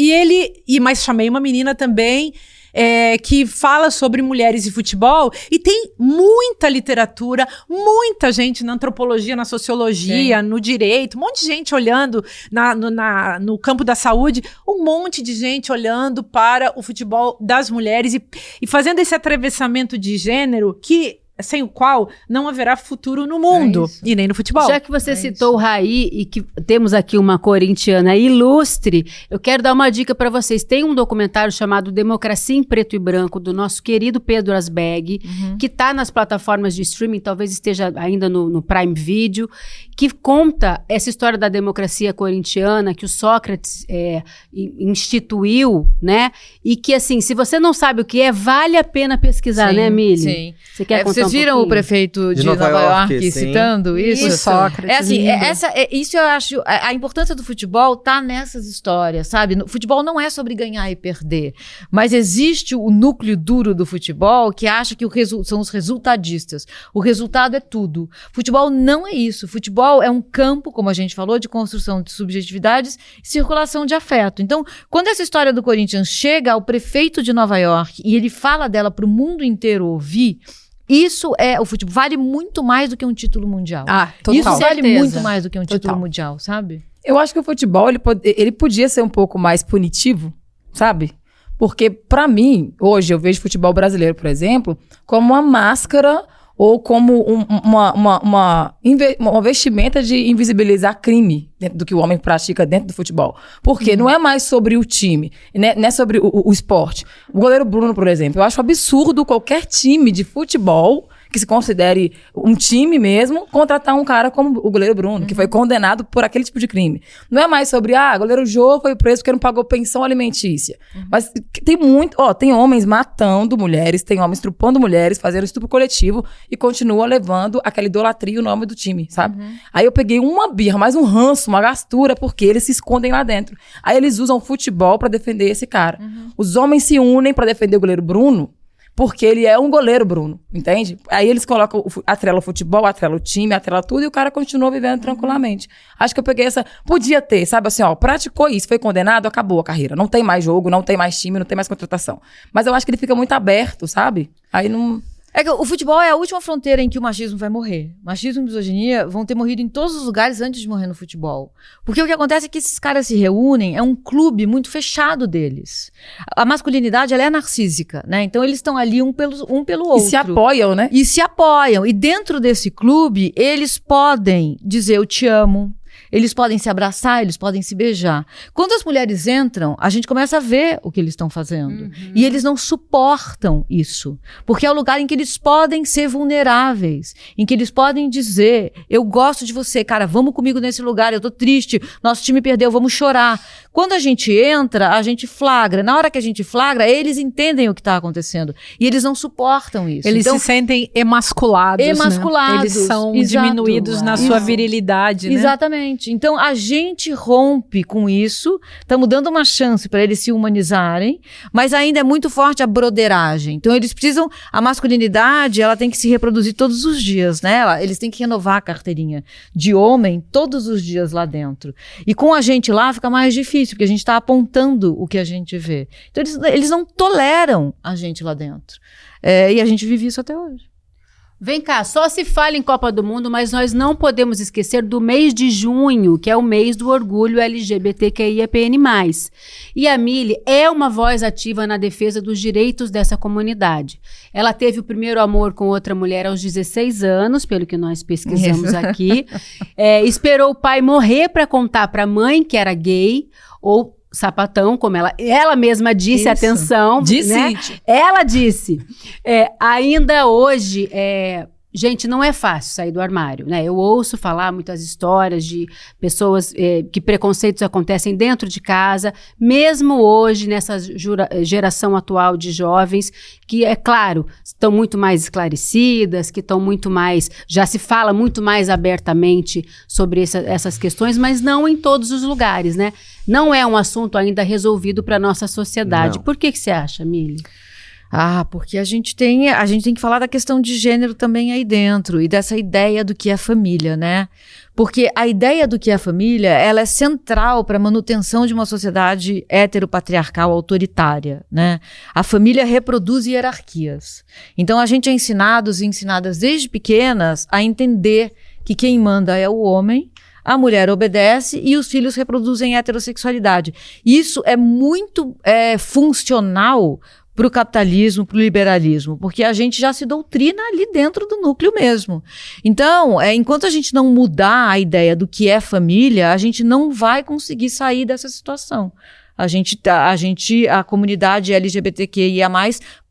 Mas chamei uma menina também que fala sobre mulheres e futebol, e tem muita literatura, muita gente na antropologia, na sociologia, no direito, um monte de gente olhando no campo da saúde, um monte de gente olhando para o futebol das mulheres e fazendo esse atravessamento de gênero que sem o qual não haverá futuro no mundo e nem no futebol. Já que você citou o Raí e que temos aqui uma corintiana ilustre, eu quero dar uma dica para vocês. Tem um documentário chamado Democracia em Preto e Branco, do nosso querido Pedro Asbeg, que está nas plataformas de streaming, talvez esteja ainda no Prime Video, que conta essa história da democracia corintiana que o Sócrates instituiu, né? E que, assim, se você não sabe o que é, vale a pena pesquisar, né, Mili? Sim. Você quer contar Vocês viram o prefeito de Nova York citando isso? Sócrates. Isso eu acho. A importância do futebol tá nessas histórias, sabe? O futebol não é sobre ganhar e perder, mas existe o núcleo duro do futebol que acha que são os resultadistas. O resultado é tudo. Futebol não é isso. Futebol é um campo, como a gente falou, de construção de subjetividades e circulação de afeto. Então, quando essa história do Corinthians chega ao prefeito de Nova York e ele fala dela para o mundo inteiro ouvir, isso o futebol vale muito mais do que um título mundial. Total. Isso vale muito mais do que um título Total. mundial, sabe? Eu acho que o futebol, ele podia ser um pouco mais punitivo, sabe? Porque, pra mim, hoje, eu vejo futebol brasileiro, por exemplo, como uma máscara ou como uma vestimenta de invisibilizar crime dentro do que o homem pratica dentro do futebol. Porque não é mais sobre o time, não é sobre o esporte. O goleiro Bruno, por exemplo, eu acho absurdo qualquer time de futebol que se considere um time mesmo, contratar um cara como o goleiro Bruno, que foi condenado por aquele tipo de crime. Não é mais sobre, goleiro Jô foi preso porque não pagou pensão alimentícia. Mas tem tem homens matando mulheres, tem homens estrupando mulheres, fazendo estupro coletivo e continua levando aquela idolatria o nome do time, sabe? Aí eu peguei uma birra, mais um ranço, uma gastura, porque eles se escondem lá dentro. Aí eles usam futebol pra defender esse cara. Os homens se unem pra defender o goleiro Bruno, porque ele é um goleiro, Bruno, entende? Aí eles colocam, atrela o futebol, atrela o time, atrela tudo, e o cara continua vivendo tranquilamente. Acho que eu peguei podia ter, sabe assim, praticou isso, foi condenado, acabou a carreira. Não tem mais jogo, não tem mais time, não tem mais contratação. Mas eu acho que ele fica muito aberto, sabe? Aí não... É que o futebol é a última fronteira em que o machismo vai morrer. Machismo e misoginia vão ter morrido em todos os lugares antes de morrer no futebol. Porque o que acontece é que esses caras se reúnem, é um clube muito fechado deles. A masculinidade, ela é narcísica, né? Então eles estão ali um pelo outro. E se apoiam, né? E se apoiam. E dentro desse clube, eles podem dizer eu te amo. Eles podem se abraçar, eles podem se beijar. Quando as mulheres entram, a gente começa a ver o que eles estão fazendo. E eles não suportam isso. Porque é o lugar em que eles podem ser vulneráveis. Em que eles podem dizer, eu gosto de você, cara, vamos comigo nesse lugar, eu tô triste, nosso time perdeu, vamos chorar. Quando a gente entra, a gente flagra. Na hora que a gente flagra, eles entendem o que está acontecendo. E eles não suportam isso. Eles se sentem emasculados, Emasculados. Né? Eles são Exato. diminuídos na sua virilidade, né? Exatamente. Então, a gente rompe com isso, estamos dando uma chance para eles se humanizarem, mas ainda é muito forte a broderagem. Então, eles precisam... A masculinidade, ela tem que se reproduzir todos os dias, né? Eles têm que renovar a carteirinha de homem todos os dias lá dentro. E com a gente lá, fica mais difícil, porque a gente está apontando o que a gente vê. Então, eles não toleram a gente lá dentro. E a gente vive isso até hoje. Vem cá, só se fala em Copa do Mundo, mas nós não podemos esquecer do mês de junho, que é o mês do orgulho LGBTQIAPN+. E a Mili é uma voz ativa na defesa dos direitos dessa comunidade. Ela teve o primeiro amor com outra mulher aos 16 anos, pelo que nós pesquisamos aqui. Esperou o pai morrer para contar para a mãe que era gay, ou sapatão, como ela mesma disse, isso. Atenção. Disse. Né? Ela disse. Ainda hoje, gente, não é fácil sair do armário, né? Eu ouço falar muitas histórias de pessoas que preconceitos acontecem dentro de casa, mesmo hoje, nessa geração atual de jovens, que, é claro, estão muito mais esclarecidas, que estão muito mais... Já se fala muito mais abertamente sobre essas questões, mas não em todos os lugares, né? Não é um assunto ainda resolvido para a nossa sociedade. Não. Por que você acha, Mili? Porque a gente tem que falar da questão de gênero também aí dentro e dessa ideia do que é família, né? Porque a ideia do que é família, ela é central para a manutenção de uma sociedade heteropatriarcal autoritária, né? A família reproduz hierarquias. Então a gente é ensinadas desde pequenas a entender que quem manda é o homem, a mulher obedece e os filhos reproduzem heterossexualidade. Isso é muito funcional para o capitalismo, para o liberalismo, porque a gente já se doutrina ali dentro do núcleo mesmo. Então, enquanto a gente não mudar a ideia do que é família, a gente não vai conseguir sair dessa situação. A comunidade LGBTQIA+,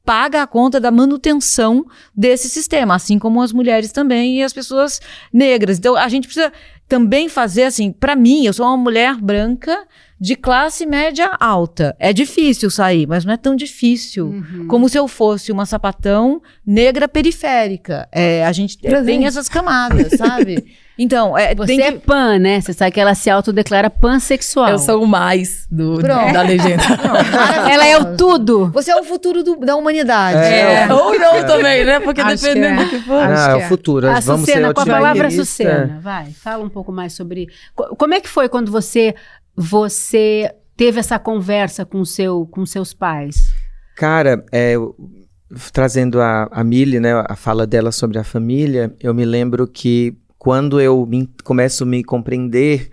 paga a conta da manutenção desse sistema, assim como as mulheres também e as pessoas negras. Então, a gente precisa também fazer assim, para mim, eu sou uma mulher branca de classe média alta. É difícil sair, mas não é tão difícil como se eu fosse uma sapatão negra periférica. A gente tem essas camadas, sabe? Então, você é pan, né? Você sabe que ela se autodeclara pansexual. Eu sou o mais da legenda. Não, ela é o tudo. Você é o futuro da humanidade. Ou não também, né? Porque dependendo do que for. É o futuro. Vamos Sucena, ser com a palavra otimistas. Sucena, vai. Fala um pouco mais sobre... Como é que foi quando você teve essa conversa com seus pais? Cara, trazendo a Mili, né, a fala dela sobre a família, eu me lembro que quando eu começo a me compreender,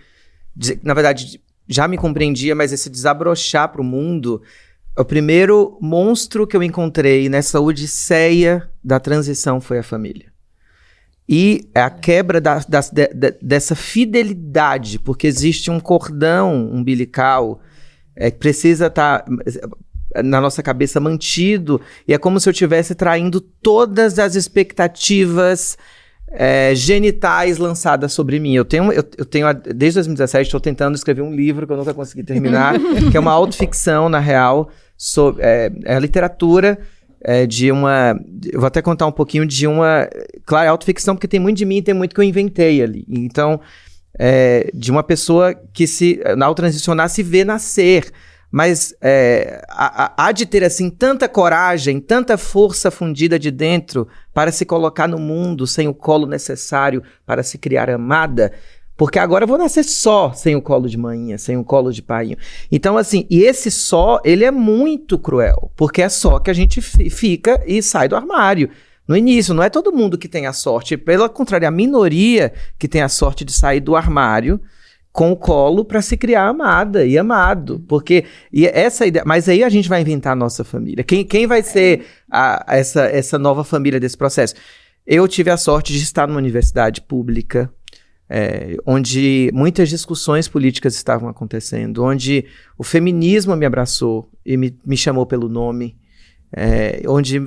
na verdade, já me compreendia, mas esse desabrochar para o mundo, o primeiro monstro que eu encontrei nessa odisseia da transição foi a família. E a quebra dessa fidelidade, porque existe um cordão umbilical que precisa estar na nossa cabeça mantido, e é como se eu estivesse traindo todas as expectativas genitais lançadas sobre mim. Eu tenho desde 2017, estou tentando escrever um livro que eu nunca consegui terminar, que é uma autoficção, na real, sobre a literatura eu vou até contar um pouquinho de uma... Claro, é autoficção porque tem muito de mim e tem muito que eu inventei ali. Então, de uma pessoa que ao transicionar, se vê nascer. Mas há de ter, assim, tanta coragem, tanta força fundida de dentro para se colocar no mundo sem o colo necessário para se criar amada, porque agora eu vou nascer só, sem o colo de manhinha, sem o colo de painho. Então, assim, e esse só, ele é muito cruel, porque é só que a gente fica e sai do armário. No início, não é todo mundo que tem a sorte, pelo contrário, a minoria que tem a sorte de sair do armário com o colo para se criar amada e amado, porque essa ideia, mas aí a gente vai inventar a nossa família. Quem vai ser essa nova família desse processo? Eu tive a sorte de estar numa universidade pública, onde muitas discussões políticas estavam acontecendo, onde o feminismo me abraçou e me chamou pelo nome, onde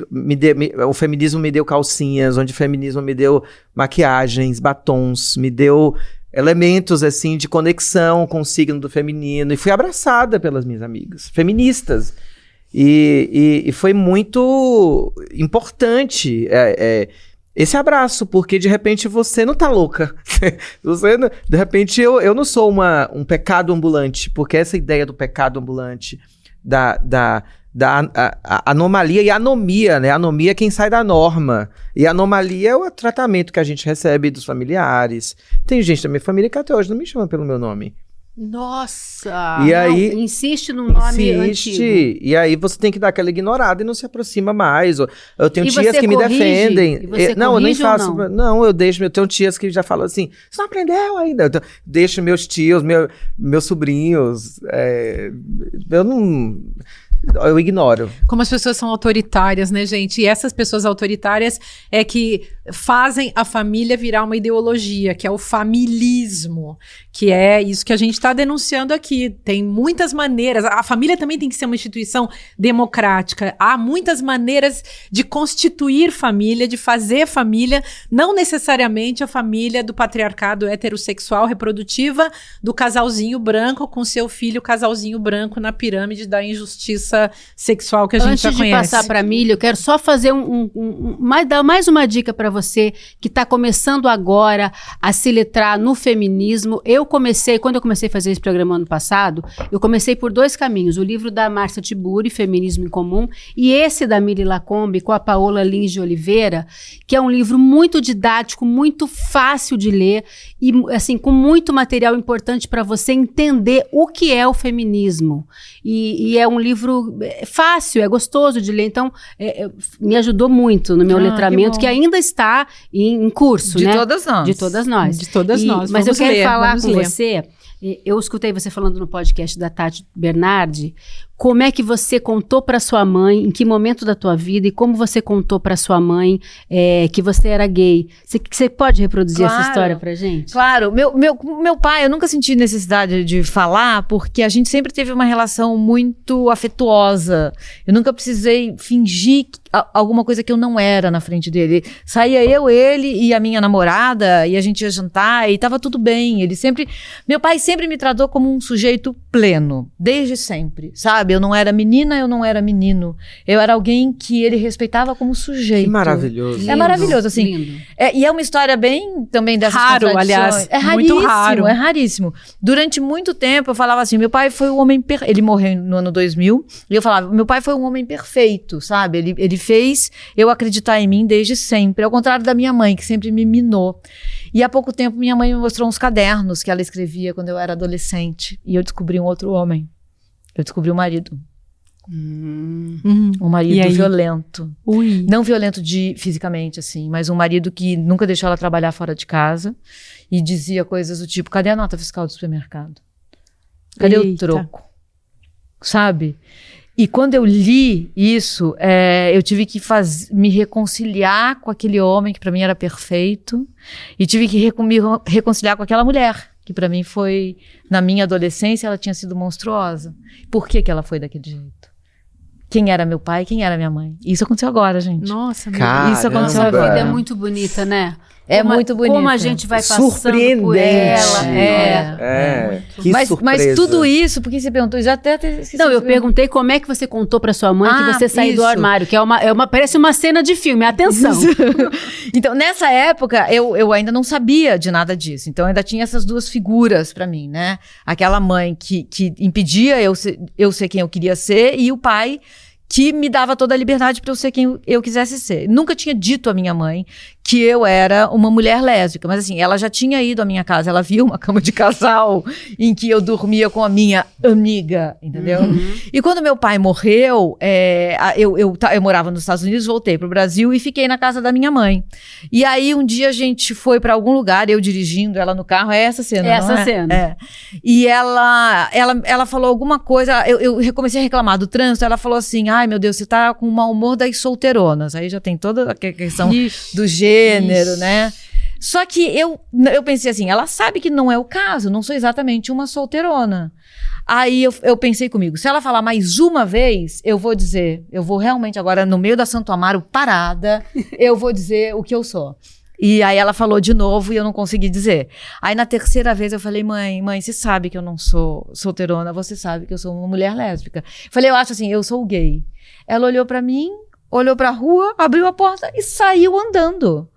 o feminismo me deu calcinhas, onde o feminismo me deu maquiagens, batons, me deu elementos, assim, de conexão com o signo do feminino, e fui abraçada pelas minhas amigas feministas, e foi muito importante esse abraço, porque de repente você não tá louca, de repente eu não sou um pecado ambulante, porque essa ideia do pecado ambulante, da anomalia e anomia, né? Anomia é quem sai da norma. E anomalia é o tratamento que a gente recebe dos familiares. Tem gente da minha família que até hoje não me chama pelo meu nome. Nossa! E aí, insiste no nome antigo. E aí você tem que dar aquela ignorada e não se aproxima mais. Eu tenho tias que me corrige? defendem. E você não, eu nem faço. Não? Eu deixo. Eu tenho tias que já falam assim: você não aprendeu ainda? Então, deixo meus tios, meus sobrinhos. Eu ignoro. Como as pessoas são autoritárias, né, gente? E essas pessoas autoritárias é que fazem a família virar uma ideologia, que é o familismo, que é isso que a gente está denunciando aqui. Tem muitas maneiras. A família também tem que ser uma instituição democrática. Há muitas maneiras de constituir família, de fazer família, não necessariamente a família do patriarcado heterossexual reprodutiva do casalzinho branco com seu filho, casalzinho branco na pirâmide da injustiça sexual que a gente já conhece. Antes de passar para a Mili, eu quero só fazer dar mais uma dica para você que está começando agora a se letrar no feminismo. Quando eu comecei a fazer esse programa ano passado, eu comecei por 2 caminhos. O livro da Márcia Tiburi, Feminismo em Comum, e esse da Mili Lacombe com a Paola Lins de Oliveira, que é um livro muito didático, muito fácil de ler e, assim, com muito material importante para você entender o que é o feminismo. E é um livro fácil, é gostoso de ler, então me ajudou muito no meu letramento, que ainda está em curso, de né? todas nós. De todas nós. De todas nós. Mas vamos eu quero falar com ler. você, eu escutei você falando no podcast da Tati Bernardi, como é que você contou para sua mãe, em que momento da tua vida, e como você contou para sua mãe que você era gay. Você pode reproduzir essa história pra gente? Claro. Meu pai, eu nunca senti necessidade de falar, porque a gente sempre teve uma relação muito afetuosa. Eu nunca precisei fingir alguma coisa que eu não era na frente dele. Saía eu, ele e a minha namorada, e a gente ia jantar, e tava tudo bem. Meu pai sempre me tratou como um sujeito pleno, desde sempre, sabe? Eu não era menina, eu não era menino. Eu era alguém que ele respeitava como sujeito. Que maravilhoso. É maravilhoso, assim. Lindo. E é uma história bem também dessas Raro, contradições. aliás. É Muito raríssimo, raro. é raríssimo. Durante muito tempo eu falava assim, meu pai foi um homem perfeito. Ele morreu no ano 2000, e eu falava, meu pai foi um homem perfeito, sabe? Ele fez eu acreditar em mim desde sempre, ao contrário da minha mãe, que sempre me minou. E há pouco tempo minha mãe me mostrou uns cadernos que ela escrevia quando eu era adolescente, e eu descobri um outro homem. Eu descobri um marido. Um marido violento. Ui. Não violento fisicamente, assim, mas um marido que nunca deixou ela trabalhar fora de casa e dizia coisas do tipo, cadê a nota fiscal do supermercado? Cadê o troco? Sabe? E quando eu li isso, eu tive que me reconciliar com aquele homem que pra mim era perfeito, e tive que me reconciliar com aquela mulher, que pra mim foi, na minha adolescência, ela tinha sido monstruosa. Por que ela foi daquele jeito? Quem era meu pai, quem era minha mãe? Isso aconteceu agora, gente. Nossa, Isso aconteceu Nossa, a agora. vida é muito bonita, né? Muito bonita. Como a gente vai passando Surpreendente. por ela. Que Mas surpresa. tudo isso, porque você perguntou, já até esqueci. Não, eu perguntei como é que você contou pra sua mãe que você saiu do isso. armário, que parece uma cena de filme, atenção. Então, nessa época, eu ainda não sabia de nada disso. Então, ainda tinha essas duas figuras pra mim, né? Aquela mãe que impedia eu ser quem eu queria ser, e o pai que me dava toda a liberdade para eu ser quem eu quisesse ser. Nunca tinha dito à minha mãe que eu era uma mulher lésbica, mas assim, ela já tinha ido à minha casa, ela viu uma cama de casal em que eu dormia com a minha amiga, entendeu? E quando meu pai morreu, eu morava nos Estados Unidos, voltei pro Brasil e fiquei na casa da minha mãe. E aí um dia a gente foi para algum lugar, eu dirigindo, ela no carro, é essa cena, não é? Essa cena. É. E ela falou alguma coisa, eu comecei a reclamar do trânsito, ela falou assim, ai meu Deus, você tá com o mau humor das solteironas. Aí já tem toda a questão do gênero, né? Só que eu pensei assim, ela sabe que não é o caso, não sou exatamente uma solteirona. Aí eu pensei comigo, se ela falar mais uma vez, eu vou realmente agora no meio da Santo Amaro, parada, eu vou dizer o que eu sou. E aí ela falou de novo e eu não consegui dizer. Aí na terceira vez eu falei, mãe, você sabe que eu não sou solteirona, você sabe que eu sou uma mulher lésbica. Falei, eu acho assim, eu sou gay. Ela olhou pra mim, olhou pra rua, abriu a porta e saiu andando.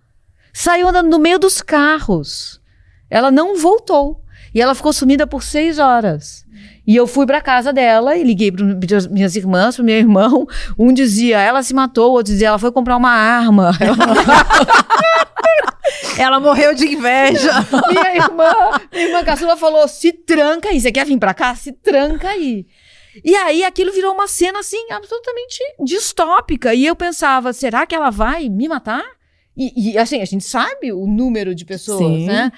Saiu andando no meio dos carros. Ela não voltou. E ela ficou sumida por 6 horas. E eu fui pra casa dela e liguei para minhas irmãs, pro meu irmão. Um dizia, ela se matou, o outro dizia, ela foi comprar uma arma. Ela morreu de inveja. Minha irmã caçula falou, se tranca aí, você quer vir pra cá? Se tranca aí. E aí aquilo virou uma cena assim, absolutamente distópica. E eu pensava, será que ela vai me matar? E assim, a gente sabe o número de pessoas, né?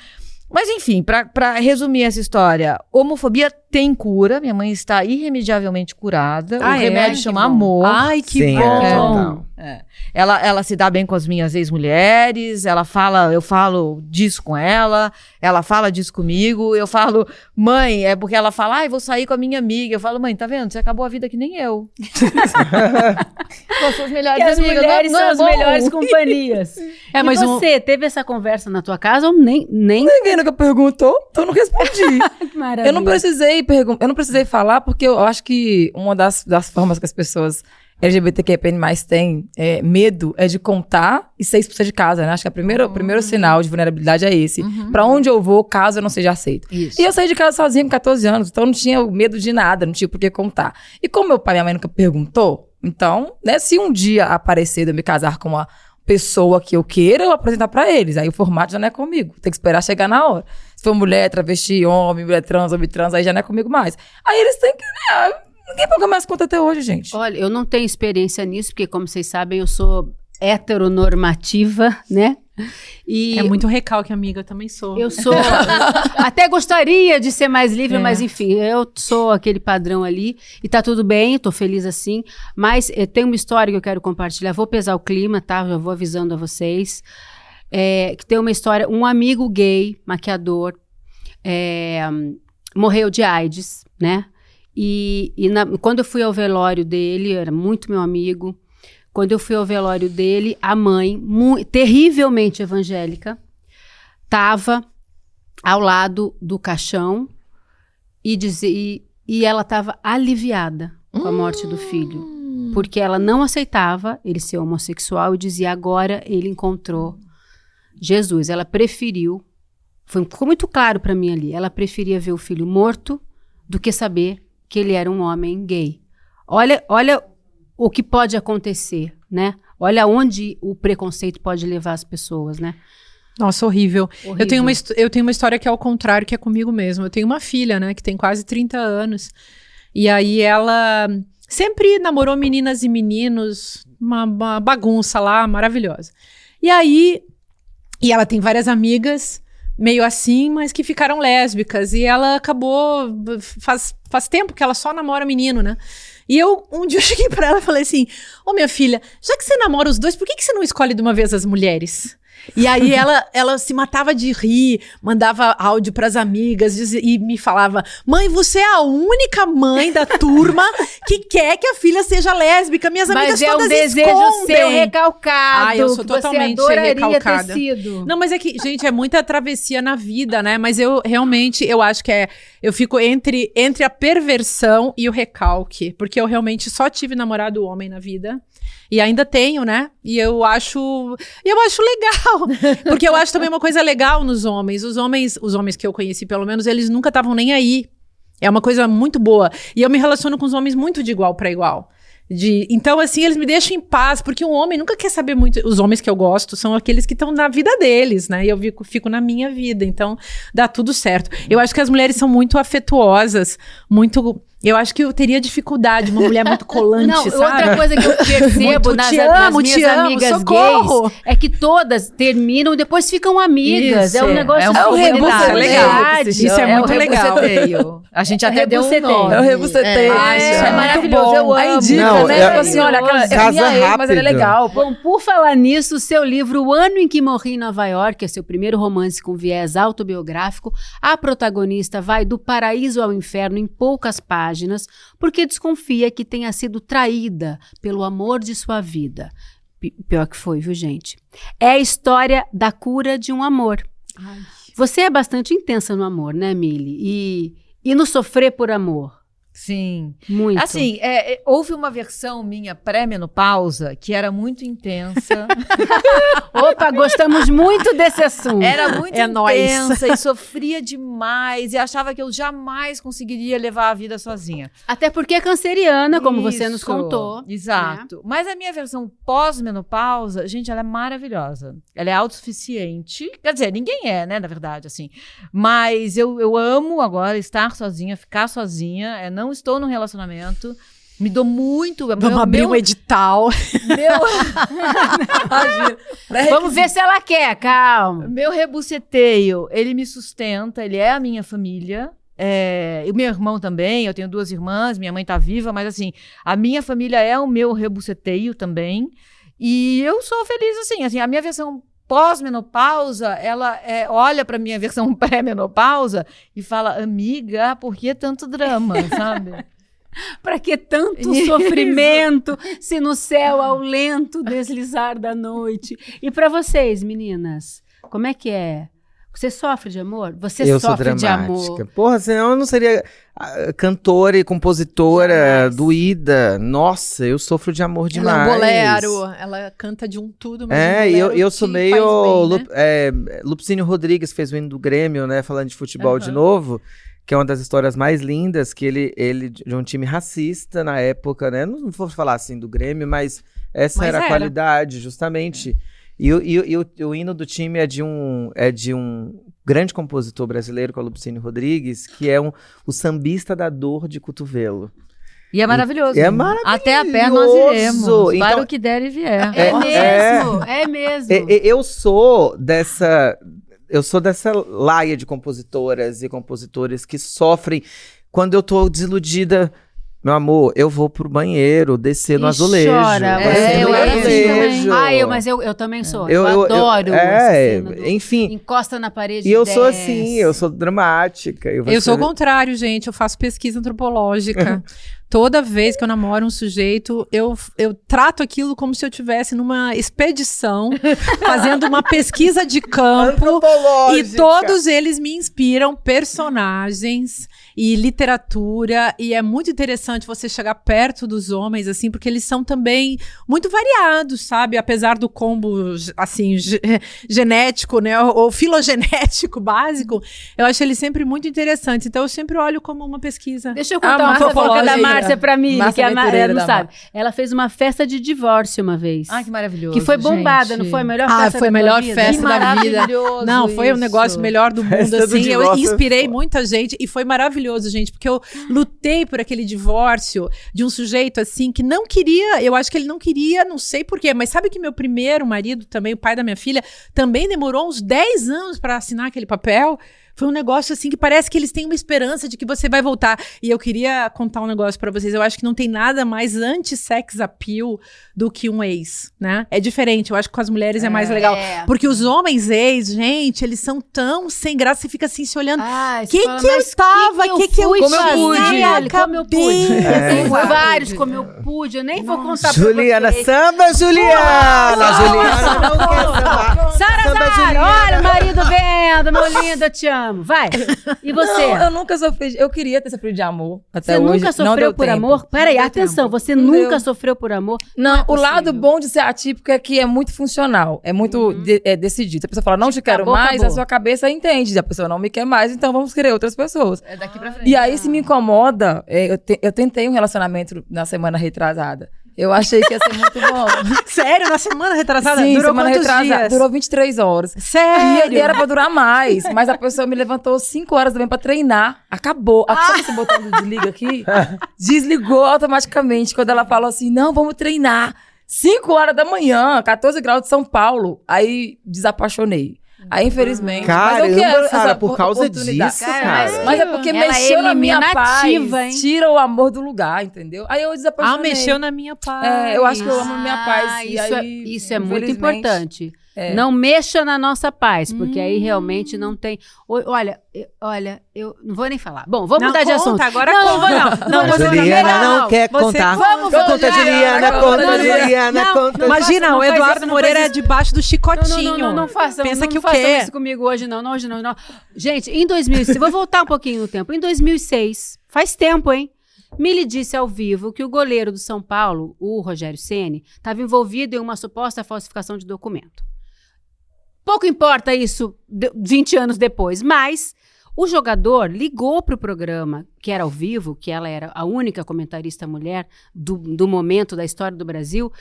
Mas enfim, pra resumir essa história, homofobia tem cura, minha mãe está irremediavelmente curada, o remédio chama amor. Ai, que Sim, bom. Ela se dá bem com as minhas ex-mulheres, eu falo disso com ela fala disso comigo, eu falo, mãe, é porque ela fala, eu vou sair com a minha amiga, eu falo, mãe, tá vendo, você acabou a vida que nem eu. Com as suas melhores As amigas. mulheres não são é as bom. melhores companhias. Mas e você teve essa conversa na tua casa ou nem? Ninguém nunca perguntou, então eu não respondi. Maravilha. Eu não precisei falar, porque eu acho que uma das formas que as pessoas LGBTQIA+, têm medo é de contar e ser expulsa de casa, né? Acho que o primeiro sinal de vulnerabilidade é esse. Pra onde eu vou, caso eu não seja aceito. Isso. E eu saí de casa sozinha com 14 anos, então eu não tinha medo de nada, não tinha por que contar. E como meu pai e minha mãe nunca perguntou, então, né, se um dia aparecer de eu me casar com uma pessoa que eu queira, eu apresentar pra eles. Aí o formato já não é comigo. Tem que esperar chegar na hora. Se for mulher, travesti, homem, mulher trans, homem trans, aí já não é comigo mais. Aí eles têm que... ninguém paga mais conta até hoje, gente. Olha, eu não tenho experiência nisso, porque como vocês sabem, eu sou heteronormativa, né? E É muito recalque, amiga, eu também sou. eu sou. Até gostaria de ser mais livre, mas enfim, eu sou aquele padrão ali. E tá tudo bem, tô feliz assim. Mas tem uma história que eu quero compartilhar. Vou pesar o clima, tá? Já vou avisando a vocês. Que tem uma história. Um amigo gay, maquiador, morreu de AIDS, né? Quando eu fui ao velório dele, era muito meu amigo. Quando eu fui ao velório dele, a mãe, terrivelmente evangélica, estava ao lado do caixão e ela estava aliviada com a morte do filho. Porque ela não aceitava ele ser homossexual e dizia, agora ele encontrou Jesus. Ela preferiu, ficou muito claro para mim ali, ela preferia ver o filho morto do que saber que ele era um homem gay. Olha o que pode acontecer, né? Olha onde o preconceito pode levar as pessoas, né? Nossa, horrível. Horrível. Eu tenho uma história que é ao contrário, que é comigo mesmo. Eu tenho uma filha, né, que tem quase 30 anos. E aí ela sempre namorou meninas e meninos, uma bagunça lá, maravilhosa. E aí, ela tem várias amigas meio assim, mas que ficaram lésbicas. E ela acabou, faz tempo que ela só namora menino, né? E um dia eu cheguei pra ela e falei assim, minha filha, já que você namora os dois, por que você não escolhe de uma vez as mulheres? E aí ela se matava de rir, mandava áudio pras amigas e me falava, mãe, você é a única mãe da turma que quer que a filha seja lésbica. Minhas amigas todas escondem. Mas é um desejo seu recalcado. Eu sou totalmente você recalcada. ter sido. Não, mas é que, gente, é muita travessia na vida, né? Mas eu acho que eu fico entre a perversão e o recalque, porque eu realmente só tive namorado homem na vida. E ainda tenho, né? E eu acho legal. Porque eu acho também uma coisa legal nos homens. Os homens que eu conheci, pelo menos, eles nunca estavam nem aí. É uma coisa muito boa. E eu me relaciono com os homens muito de igual para igual. Então, assim, eles me deixam em paz, porque um homem nunca quer saber muito. Os homens que eu gosto são aqueles que estão na vida deles, né? E eu fico na minha vida. Então, dá tudo certo. Eu acho que as mulheres são muito afetuosas, muito. Eu acho que eu teria dificuldade, uma mulher muito colante, não, sabe? Outra coisa que eu percebo nas minhas amigas socorro. gays é que todas terminam e depois ficam amigas. Isso, é um negócio é um rebuceteio. legal. Isso é muito legal. Rebuceteio. A gente até deu um nome. É o rebuceteio. Isso é maravilhoso, bom. eu amo. Aí indica, Não, né? Tipo assim, olha, aquela Casa minha ex, mas ela é rápido. legal. Bom, por falar nisso, o seu livro O Ano em que Morri em Nova York, é seu primeiro romance com viés autobiográfico, a protagonista vai do paraíso ao inferno em poucas páginas, porque desconfia que tenha sido traída pelo amor de sua vida. Pior que foi, viu, gente? É a história da cura de um amor. Ai. Você é bastante intensa no amor, né, Mili? E no sofrer por amor? Sim. Muito. Assim, houve uma versão minha pré-menopausa que era muito intensa. Opa, gostamos muito desse assunto. Era muito É nóis. intensa e sofria demais e achava que eu jamais conseguiria levar a vida sozinha. Até porque é canceriana, como você nos Isso, contou. Exato. Mas a minha versão pós-menopausa, gente, ela é maravilhosa. Ela é autossuficiente. Quer dizer, ninguém é, né, na verdade, assim. Mas eu amo agora estar sozinha, ficar sozinha. Não estou num relacionamento. Me dou muito. Vamos abrir um edital. Vamos ver se ela quer, calma. Meu rebuceteio, ele me sustenta, ele é a minha família. E o meu irmão também, eu tenho 2 irmãs, minha mãe tá viva, mas assim, a minha família é o meu rebuceteio também. E eu sou feliz assim, a minha versão pós-menopausa, ela olha pra minha versão pré-menopausa e fala, amiga, por que tanto drama, sabe? Pra que tanto sofrimento, se no céu ao lento deslizar da noite? E pra vocês, meninas, como é que é? Você sofre de amor? Você Eu sou sofre de dramática. amor? Porra, senão eu não seria cantora e compositora Jamais. doída. Nossa, eu sofro de amor Ela é demais. um bolero, ela canta de um tudo, mas um E bolero eu sou te meio... faz bem, né? Lupicínio Rodrigues fez o hino do Grêmio, né? Falando de futebol de novo. Que é uma das histórias mais lindas, que ele de um time racista na época, né? Não vou falar assim do Grêmio, mas essa era a qualidade, justamente. E o hino do time é de um grande compositor brasileiro, que é o Lupicínio Rodrigues, que é o sambista da dor de cotovelo. E é maravilhoso. É maravilhoso. Até a pé nós iremos. Para Então, o que der e vier. É mesmo. Eu sou dessa laia de compositoras e compositores que sofrem quando eu tô desiludida. Meu amor, eu vou pro banheiro, descer no azulejo. Chora. Eu era assim também. Mas eu também sou. Eu adoro. essa cena do- enfim. Encosta na parede E eu desce. sou assim, eu sou dramática. Eu sou o contrário, gente. Eu faço pesquisa antropológica. Toda vez que eu namoro um sujeito, eu trato aquilo como se eu estivesse numa expedição, fazendo uma pesquisa de campo. E todos eles me inspiram personagens e literatura. E é muito interessante você chegar perto dos homens, assim, porque eles são também muito variados, sabe? Apesar do combo, assim, genético, né? Ou filogenético básico, eu acho eles sempre muito interessantes. Então, eu sempre olho como uma pesquisa. Deixa eu contar uma Márcia fofoca da Aventureira. Márcia pra mim, Márcia que a Aventureira não da sabe. Ela fez uma festa de divórcio uma vez. Ai, que maravilhoso. Que foi bombada, gente. não foi? A melhor festa Foi a da melhor tua vida? festa Que da vida. maravilhoso Não, foi um isso. negócio melhor do mundo, Festa do assim. Eu divórcio. inspirei muita gente e foi maravilhoso, gente, porque eu lutei por aquele divórcio de um sujeito, assim, que não queria, eu acho que ele não queria, não sei porquê, mas sabe que meu primeiro marido também, o pai da minha filha, também demorou uns 10 anos para assinar aquele papel. Foi um negócio assim que parece que eles têm uma esperança de que você vai voltar. E eu queria contar um negócio pra vocês. Eu acho que não tem nada mais anti-sex appeal do que um ex, né? É diferente. Eu acho que com as mulheres é mais legal. Porque os homens ex, gente, eles são tão sem graça. Você fica assim se olhando. Ai, Que você fala, que eu mas tava? que eu Como eu fazer? pude? Como eu pude? É. Tem vários como eu pude. Eu nem vou contar pra Juliana, vocês. samba, Juliana! Juliana não quer sambar. Sara, Samba, Sara, Juliana. olha o marido vendo, meu lindo, eu te amo. Vai. E você? Não, eu nunca sofri. Eu queria ter sofrido de amor até Você hoje. nunca Não sofreu deu por tempo. amor? Peraí, Não deu atenção, você Não nunca deu. sofreu por amor? Não, é o lado possível. bom de ser atípico é que é muito funcional, é muito decidido. Se a pessoa fala, não te quero acabou, mais, acabou. a sua cabeça entende. A pessoa não me quer mais, então vamos querer outras pessoas. É daqui pra frente. E aí, se me incomoda, eu tentei um relacionamento na semana retrasada. Eu achei que ia ser muito bom. Sério? Na semana retrasada? Sim, Durou semana quantos retrasada. dias? Durou 23 horas. Sério? E era pra durar mais, mas a pessoa me levantou 5 horas também pra treinar. Acabou. Sabe esse botão do desliga aqui? Desligou automaticamente quando ela falou assim, não, vamos treinar. 5 horas da manhã, 14 graus de São Paulo. Aí desapaixonei. Aí, infelizmente. mas eu quero Caramba, essa Sara, por causa oportunidade. disso, Cara, cara. Mas é porque Ela mexeu na minha elimina paz. ativa, hein? Tira o amor do lugar, entendeu? Aí eu desapaixonei. mexeu na minha paz. Eu acho que eu amo minha paz. E Isso, aí, isso é muito infelizmente, importante. Não mexa na nossa paz, porque aí realmente não tem. Olha, eu não vou nem falar. Bom, vamos mudar de assunto. Agora Não, conta. não vou não. A Juliana não quer Você- contar. Vamos Conta, voltar. Juliana, Não, conta, não, não, Juliana, não, conta. não, Imagina, não o faz Eduardo isso, não Moreira faz é debaixo do chicotinho. Não façam. Pensa não que o façam quê? isso comigo hoje, não. Gente, em 2006, vou voltar um pouquinho no tempo. Em 2006, faz tempo, hein? Mili disse ao vivo que o goleiro do São Paulo, o Rogério Ceni, estava envolvido em uma suposta falsificação de documento. Pouco importa isso 20 anos depois, mas o jogador ligou para o programa, que era ao vivo, que ela era a única comentarista mulher do momento da história do Brasil,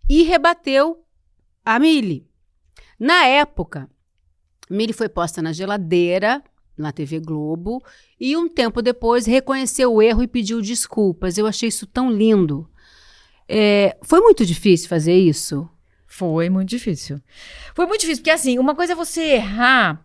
e rebateu a Mili. Na época, Mili foi posta na geladeira, na TV Globo, e um tempo depois reconheceu o erro e pediu desculpas. Eu achei isso tão lindo. Foi muito difícil fazer isso? Foi muito difícil. Foi muito difícil, porque assim, uma coisa é você errar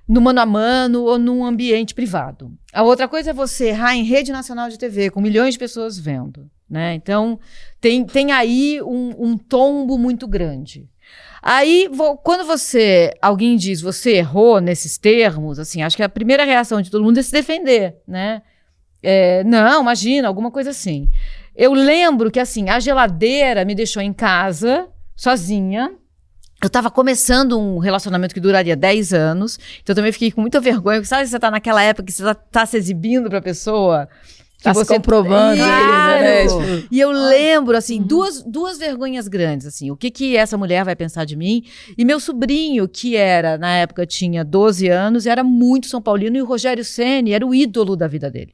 no mano a mano ou num ambiente privado. A outra coisa é você errar em rede nacional de TV, com milhões de pessoas vendo, né? Então, tem aí um tombo muito grande. Aí, quando alguém diz, você errou nesses termos, assim, acho que a primeira reação de todo mundo é se defender, né? Não, imagina, alguma coisa assim. Eu lembro que, assim, a geladeira me deixou em casa, sozinha. Eu tava começando um relacionamento que duraria 10 anos, então eu também fiquei com muita vergonha, porque sabe, você tá naquela época que você tá se exibindo pra pessoa, que Tá você se comprovando. Claro. Né? E eu lembro, assim, duas vergonhas grandes, assim, o que essa mulher vai pensar de mim, e meu sobrinho, que na época tinha 12 anos, era muito São Paulino, e o Rogério Ceni era o ídolo da vida dele.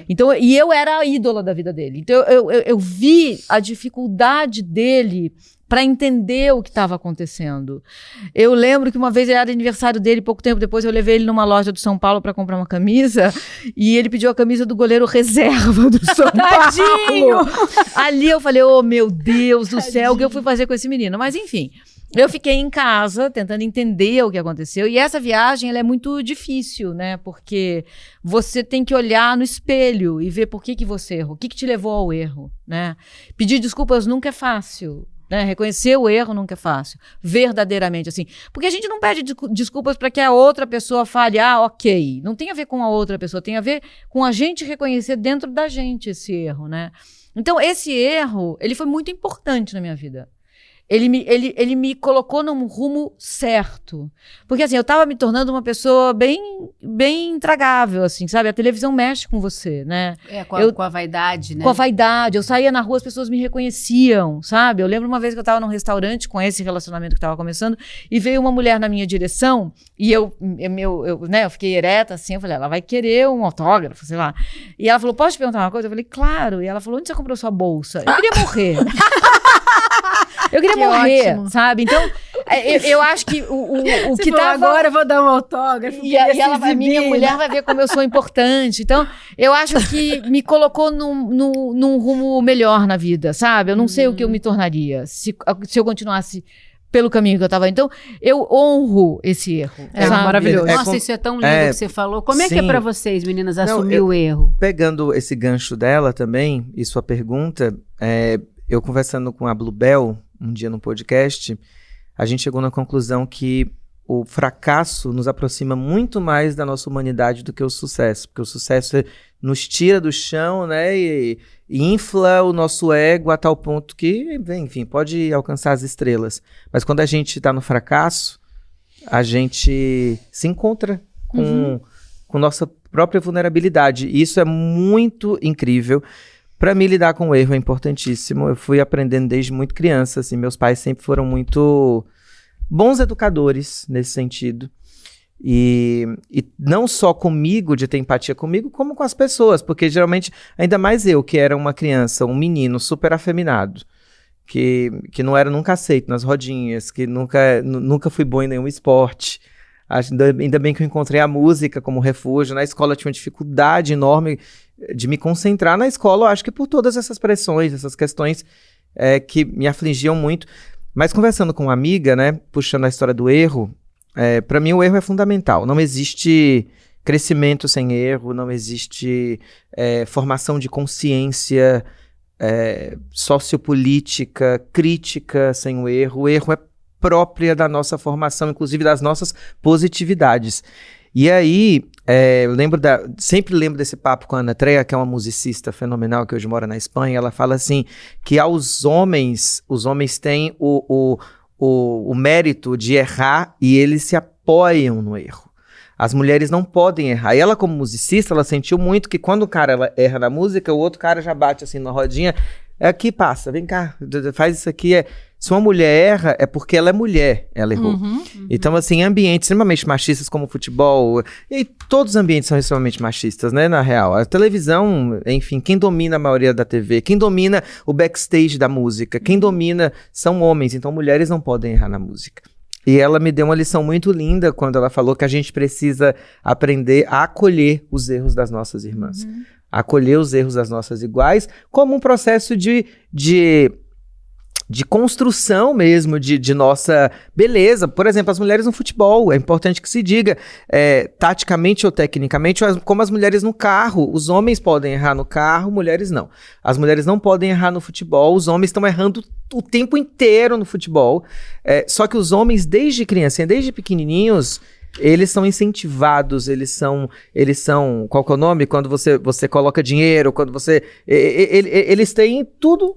Então, e eu era a ídola da vida dele. Então, eu vi a dificuldade dele para entender o que estava acontecendo. Eu lembro que uma vez era aniversário dele, pouco tempo depois eu levei ele numa loja do São Paulo para comprar uma camisa e ele pediu a camisa do goleiro reserva do São Paulo. Ali eu falei, oh meu Deus do céu, o que eu fui fazer com esse menino? Mas enfim, eu fiquei em casa tentando entender o que aconteceu e essa viagem ela é muito difícil, né? Porque você tem que olhar no espelho e ver por que você errou, o que te levou ao erro, né? Pedir desculpas nunca é fácil. Né? Reconhecer o erro nunca é fácil, verdadeiramente assim, porque a gente não pede desculpas para que a outra pessoa fale, ok, não tem a ver com a outra pessoa, tem a ver com a gente reconhecer dentro da gente esse erro, né? Então esse erro, ele foi muito importante na minha vida. Ele me colocou num rumo certo. Porque, assim, eu tava me tornando uma pessoa bem intragável, assim, sabe? A televisão mexe com você, né? Com a vaidade, né? Com a vaidade. Eu saía na rua, as pessoas me reconheciam, sabe? Eu lembro uma vez que eu tava num restaurante com esse relacionamento que tava começando e veio uma mulher na minha direção e eu fiquei ereta, assim, eu falei, ela vai querer um autógrafo, sei lá. E ela falou, posso te perguntar uma coisa? Eu falei, claro. E ela falou, onde você comprou sua bolsa? Eu queria morrer. Eu queria morrer, ótimo. Sabe? Então, eu acho que o que tava... Agora eu vou dar um autógrafo. E minha mulher vai ver como eu sou importante. Então, eu acho que me colocou num rumo melhor na vida, sabe? Eu não sei o que eu me tornaria se eu continuasse pelo caminho que eu tava. Então, eu honro esse erro. É maravilhoso. Nossa, isso é tão lindo que você falou. Como é que é pra vocês, meninas, assumir o erro? Pegando esse gancho dela também, e sua pergunta, eu conversando com a Bluebell, um dia no podcast, a gente chegou na conclusão que o fracasso nos aproxima muito mais da nossa humanidade do que o sucesso, porque o sucesso nos tira do chão, né, e infla o nosso ego a tal ponto que, enfim, pode alcançar as estrelas. Mas quando a gente está no fracasso, a gente se encontra com nossa própria vulnerabilidade, e isso é muito incrível. Para mim, lidar com o erro é importantíssimo. Eu fui aprendendo desde muito criança, assim, meus pais sempre foram muito bons educadores nesse sentido. E não só comigo, de ter empatia comigo, como com as pessoas, porque geralmente, ainda mais eu, que era uma criança, um menino super afeminado, que não era nunca aceito nas rodinhas, que nunca fui bom em nenhum esporte. Ainda bem que eu encontrei a música como refúgio. Na escola eu tinha uma dificuldade enorme de me concentrar na escola, eu acho que por todas essas pressões, essas questões que me afligiam muito. Mas conversando com uma amiga, né, puxando a história do erro, para mim o erro é fundamental. Não existe crescimento sem erro, não existe formação de consciência sociopolítica, crítica sem o erro. O erro é própria da nossa formação, inclusive das nossas positividades. E aí, sempre lembro desse papo com a Ana Treia, que é uma musicista fenomenal, que hoje mora na Espanha. Ela fala assim, que os homens têm o mérito de errar e eles se apoiam no erro. As mulheres não podem errar. E ela, como musicista, ela sentiu muito que quando o cara erra na música, o outro cara já bate assim na rodinha. Aqui passa, vem cá, faz isso aqui. Se uma mulher erra, é porque ela é mulher, ela errou. Então, assim, ambientes extremamente machistas como o futebol, e todos os ambientes são extremamente machistas, né, na real. A televisão, enfim, quem domina a maioria da TV, quem domina o backstage da música, quem domina são homens, então mulheres não podem errar na música. E ela me deu uma lição muito linda quando ela falou que a gente precisa aprender a acolher os erros das nossas irmãs. Acolher os erros das nossas iguais como um processo de construção mesmo, de nossa beleza. Por exemplo, as mulheres no futebol, é importante que se diga, taticamente ou tecnicamente, como as mulheres no carro. Os homens podem errar no carro, mulheres não. As mulheres não podem errar no futebol, os homens estão errando o tempo inteiro no futebol. Só que os homens, desde criança, desde pequenininhos, eles são incentivados, eles são, qual que é o nome? Quando você coloca dinheiro, quando você... Eles têm tudo.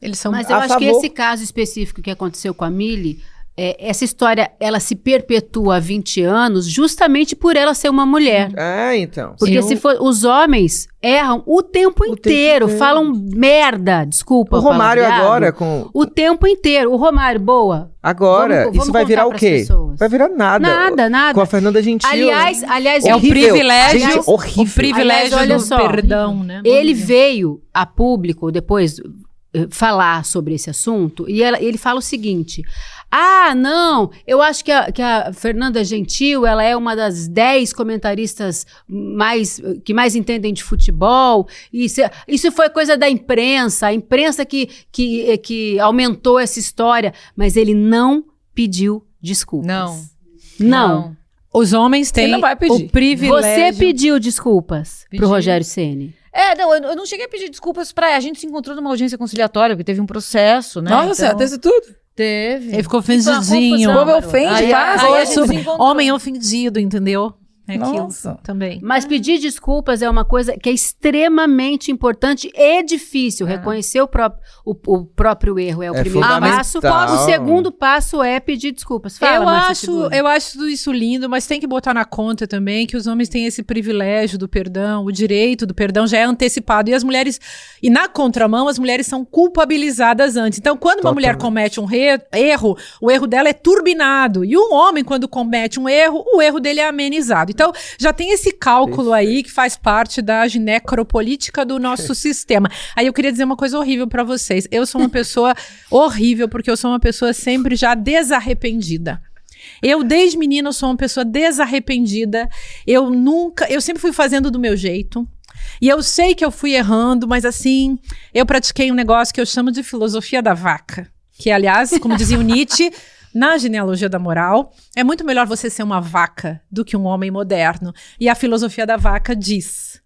Eles são Mas eu acho que esse caso específico que aconteceu com a Milly, essa história, ela se perpetua há 20 anos justamente por ela ser uma mulher. Então. Porque os homens erram o tempo inteiro, falam merda, desculpa. O Romário agora com... O tempo inteiro. O Romário, boa. Agora, vamos isso vai virar o quê? Vai virar nada. Nada. Com a Fernanda Gentil. Aliás, é o privilégio. Gente, horrível. O privilégio olha do só, perdão, né? Ele veio a público depois... falar sobre esse assunto, e ele fala o seguinte: não, eu acho que a Fernanda Gentil, ela é uma das 10 comentaristas que mais entendem de futebol, isso foi coisa da imprensa, a imprensa que aumentou essa história, mas ele não pediu desculpas. Não. Os homens têm o privilégio... Você pediu desculpas pro Rogério Ceni. Eu não cheguei a pedir desculpas pra... A gente se encontrou numa audiência conciliatória, porque teve um processo, né? Nossa, então... teve tudo? Teve. Ele ficou ofendidinho. O povo ofende, homem ofendido, entendeu? Nossa. Também. Mas pedir desculpas é uma coisa que é extremamente importante e difícil. Reconhecer o próprio erro é o primeiro passo. O segundo passo é pedir desculpas. Eu acho isso lindo, mas tem que botar na conta também que os homens têm esse privilégio do perdão, o direito do perdão já é antecipado. E as mulheres, e na contramão, as mulheres são culpabilizadas antes. Então, quando uma mulher comete um erro, o erro dela é turbinado. E um homem, quando comete um erro, o erro dele é amenizado. Então, já tem esse cálculo aí que faz parte da ginecropolítica do nosso sistema. Aí eu queria dizer uma coisa horrível pra vocês. Eu sou uma pessoa horrível, porque eu sou uma pessoa sempre já desarrependida. Eu, desde menina, sou uma pessoa desarrependida. Eu sempre fui fazendo do meu jeito. E eu sei que eu fui errando, mas assim, eu pratiquei um negócio que eu chamo de filosofia da vaca. Que, aliás, como dizia o Nietzsche... Na genealogia da moral, é muito melhor você ser uma vaca do que um homem moderno. E a filosofia da vaca diz: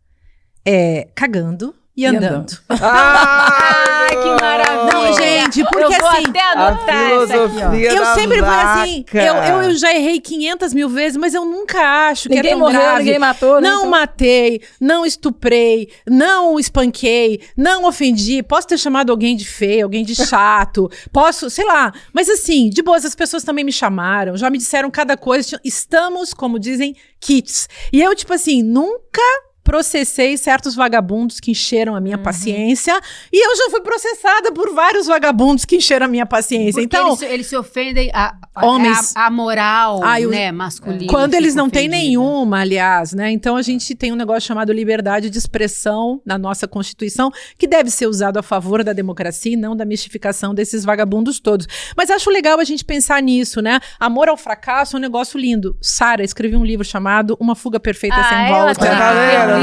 cagando e andando. Que maravilha! Não, gente, porque eu vou assim... até anotar essa aqui, ó. Eu sempre fui assim, eu já errei 500 mil vezes, mas eu nunca acho que ninguém é tão morreu, grave. Ninguém matou, né? Não matei, não estuprei, não espanquei, não ofendi. Posso ter chamado alguém de feio, alguém de chato, posso, sei lá. Mas assim, de boas, as pessoas também me chamaram, já me disseram cada coisa. Estamos, como dizem, kits. E eu, tipo assim, nunca... processei certos vagabundos que encheram a minha paciência e eu já fui processada por vários vagabundos que encheram a minha paciência. Porque então eles se ofendem homens, a moral, né, masculina. Quando eles não têm ofendida. nenhuma, aliás, né? Então a gente tem um negócio chamado liberdade de expressão na nossa Constituição que deve ser usado a favor da democracia e não da mistificação desses vagabundos todos. Mas acho legal a gente pensar nisso, né? Amor ao fracasso é um negócio lindo. Sara escreveu um livro chamado Uma Fuga Perfeita Sem Volta.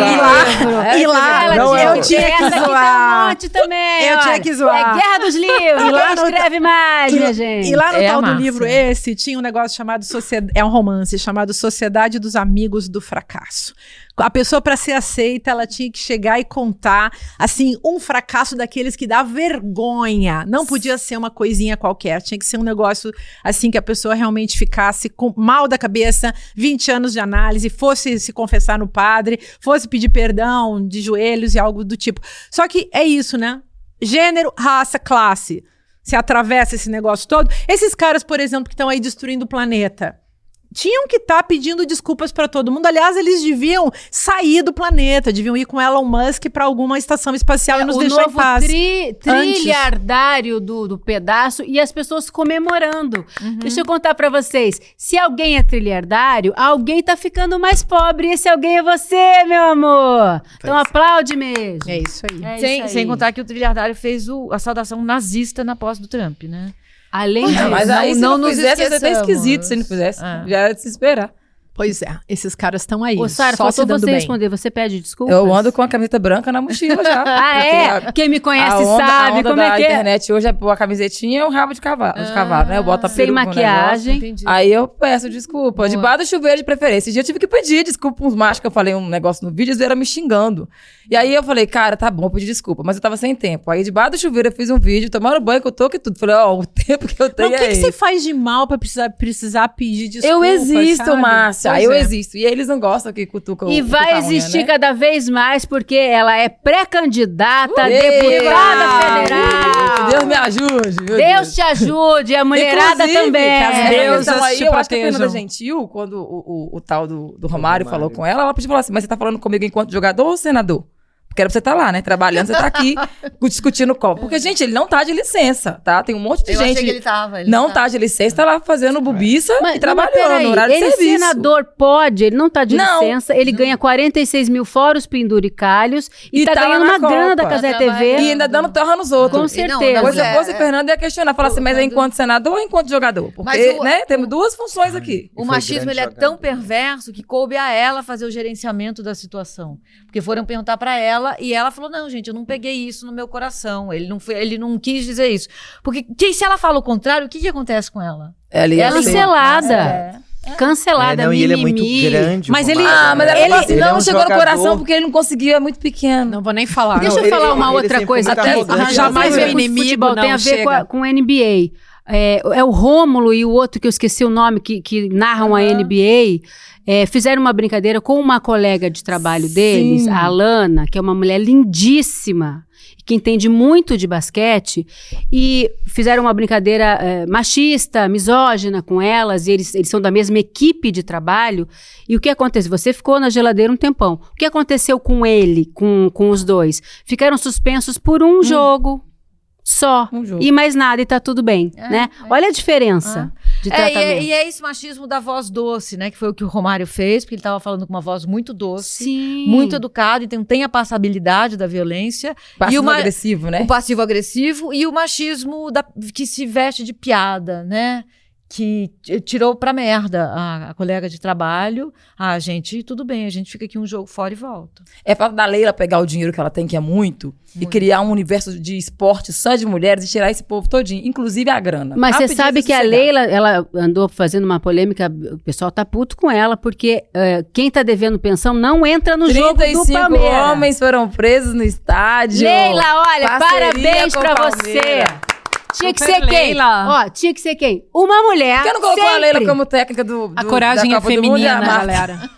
E lá eu tinha que zoar. Um monte também, eu tinha que zoar. É Guerra dos Livros. E lá não escreve mais, minha gente. E lá no tal do livro tinha um negócio chamado é um romance chamado Sociedade dos Amigos do Fracasso. A pessoa, para ser aceita, ela tinha que chegar e contar, assim, um fracasso daqueles que dá vergonha. Não podia ser uma coisinha qualquer. Tinha que ser um negócio, assim, que a pessoa realmente ficasse com mal da cabeça, 20 anos de análise, fosse se confessar no padre, fosse pedir perdão de joelhos e algo do tipo. Só que é isso, né? Gênero, raça, classe. Se atravessa esse negócio todo. Esses caras, por exemplo, que estão aí destruindo o planeta... tinham que estar pedindo desculpas para todo mundo. Aliás, eles deviam sair do planeta, deviam ir com Elon Musk para alguma estação espacial e nos deixar em paz. O trilhardário do pedaço e as pessoas comemorando. Deixa eu contar para vocês. Se alguém é trilhardário, alguém tá ficando mais pobre. Esse alguém é você, meu amor. Então aplaude mesmo. É isso aí. Sem contar que o trilhardário fez a saudação nazista na posse do Trump, né? Além disso, mas aí não nos fizesse, ia ser até esqueçamos. esquisito se não fizesse. Já era de se esperar. Pois é, esses caras estão aí. Ô, Sara, só faltou se dando você bem. responder. Você pede desculpas? Eu ando com a camiseta branca na mochila já. Quem me conhece a onda sabe como da é que é. internet hoje é pôr a camisetinha e o rabo de cavalo, né? Eu boto a Sem peruca no maquiagem. negócio. Aí eu peço desculpa. Debaixo do chuveiro de preferência. Esse dia eu tive que pedir desculpa pra uns machos que eu falei um negócio no vídeo, eles eram me xingando. E aí eu falei, cara, tá bom, eu pedi desculpa, mas eu tava sem tempo. Aí debaixo do chuveiro eu fiz um vídeo, tomaram banho, que eu tô aqui tudo. Falei, o tempo que eu tenho o que você faz de mal pra precisar pedir desculpa? Eu existo, sabe? Márcia. Eu existo. E eles não gostam que cutucam E vai existir né? cada vez mais, porque ela é pré-candidata a deputada federal. Deus me ajude. Deus te ajude, a mulherada Inclusive, também. que as Deus deusas aí, te eu acho que a protejam. Fernanda Gentil, quando o tal do Romário falou com ela podia falar assim, mas você tá falando comigo enquanto jogador ou senador? Porque era pra você estar lá, né? Trabalhando, você tá aqui discutindo copo. Porque, gente, ele não tá de licença, tá? Tem um monte de Eu gente achei que ele tava. Ele não tá de licença, tá lá fazendo bubiça e trabalhando peraí, no horário de ele serviço. senador pode, ele não tá de Não. licença, ele ganha 46 mil fora os penduricalhos e tá tá lá ganhando na uma grana da Copa. Casé Tá TV. E ainda dando terra nos outros. Com certeza. Hoje eu fosse o Fernando ia questionar, falar assim, mas é enquanto senador ou enquanto jogador? Porque, Mas né, temos duas funções aqui. O E foi machismo, grande ele é jogador. tão perverso que coube a ela fazer o gerenciamento da situação. Porque foram perguntar pra ela e ela falou, não, gente, eu não peguei isso no meu coração. Ele não quis dizer isso. Porque se ela fala o contrário, o que acontece com ela? Ela ia ser- Cancelada. Cancelada, não, e ele é muito mimimi. grande. Mas o ele- Romário, Ah, mas ela né? falou assim, Ele não, é um chegou no jogador- coração porque ele não conseguiu, é muito pequeno. Não vou nem falar. Deixa eu Não, falar uma ele outra sempre coisa. foi muito Até arrogante. arranjar Jamais mais meu a ver com inimigo, futebol, tem não, a ver chega. com NBA. É o Rômulo e o outro que eu esqueci o nome, que narram a NBA, fizeram uma brincadeira com uma colega de trabalho deles, a Alana, que é uma mulher lindíssima, que entende muito de basquete, e fizeram uma brincadeira machista, misógina com elas, e eles são da mesma equipe de trabalho. E o que aconteceu? Você ficou na geladeira um tempão. O que aconteceu com ele, com os dois? Ficaram suspensos por um jogo só. Um jogo. E mais nada, e tá tudo bem, né? Olha a diferença de tratamento. E é esse machismo da voz doce, né? Que foi o que o Romário fez, porque ele estava falando com uma voz muito doce, Sim. muito educado, então tem a passabilidade da violência. Passivo uma- agressivo, né? O passivo-agressivo e o machismo que se veste de piada, né? Que tirou pra merda a colega de trabalho. Ah, gente, tudo bem, a gente fica aqui um jogo fora e volta. É falta da Leila pegar o dinheiro que ela tem, que é muito, e criar um universo de esporte só de mulheres e tirar esse povo todinho, inclusive a grana. Mas você Rapidinho, sabe que a sossegar. Leila, ela andou fazendo uma polêmica, o pessoal tá puto com ela, porque quem tá devendo pensão não entra no jogo do 35 Palmeiras. homens foram presos no estádio. Leila, olha, Parceria parabéns com pra o Palmeiras. você. Tinha que Super ser quem? Leila. Ó, tinha que ser quem? Uma mulher. Por que não colocou a sempre. Leila como técnica do A coragem da é Copa do Mundo e a feminina, Marta? galera.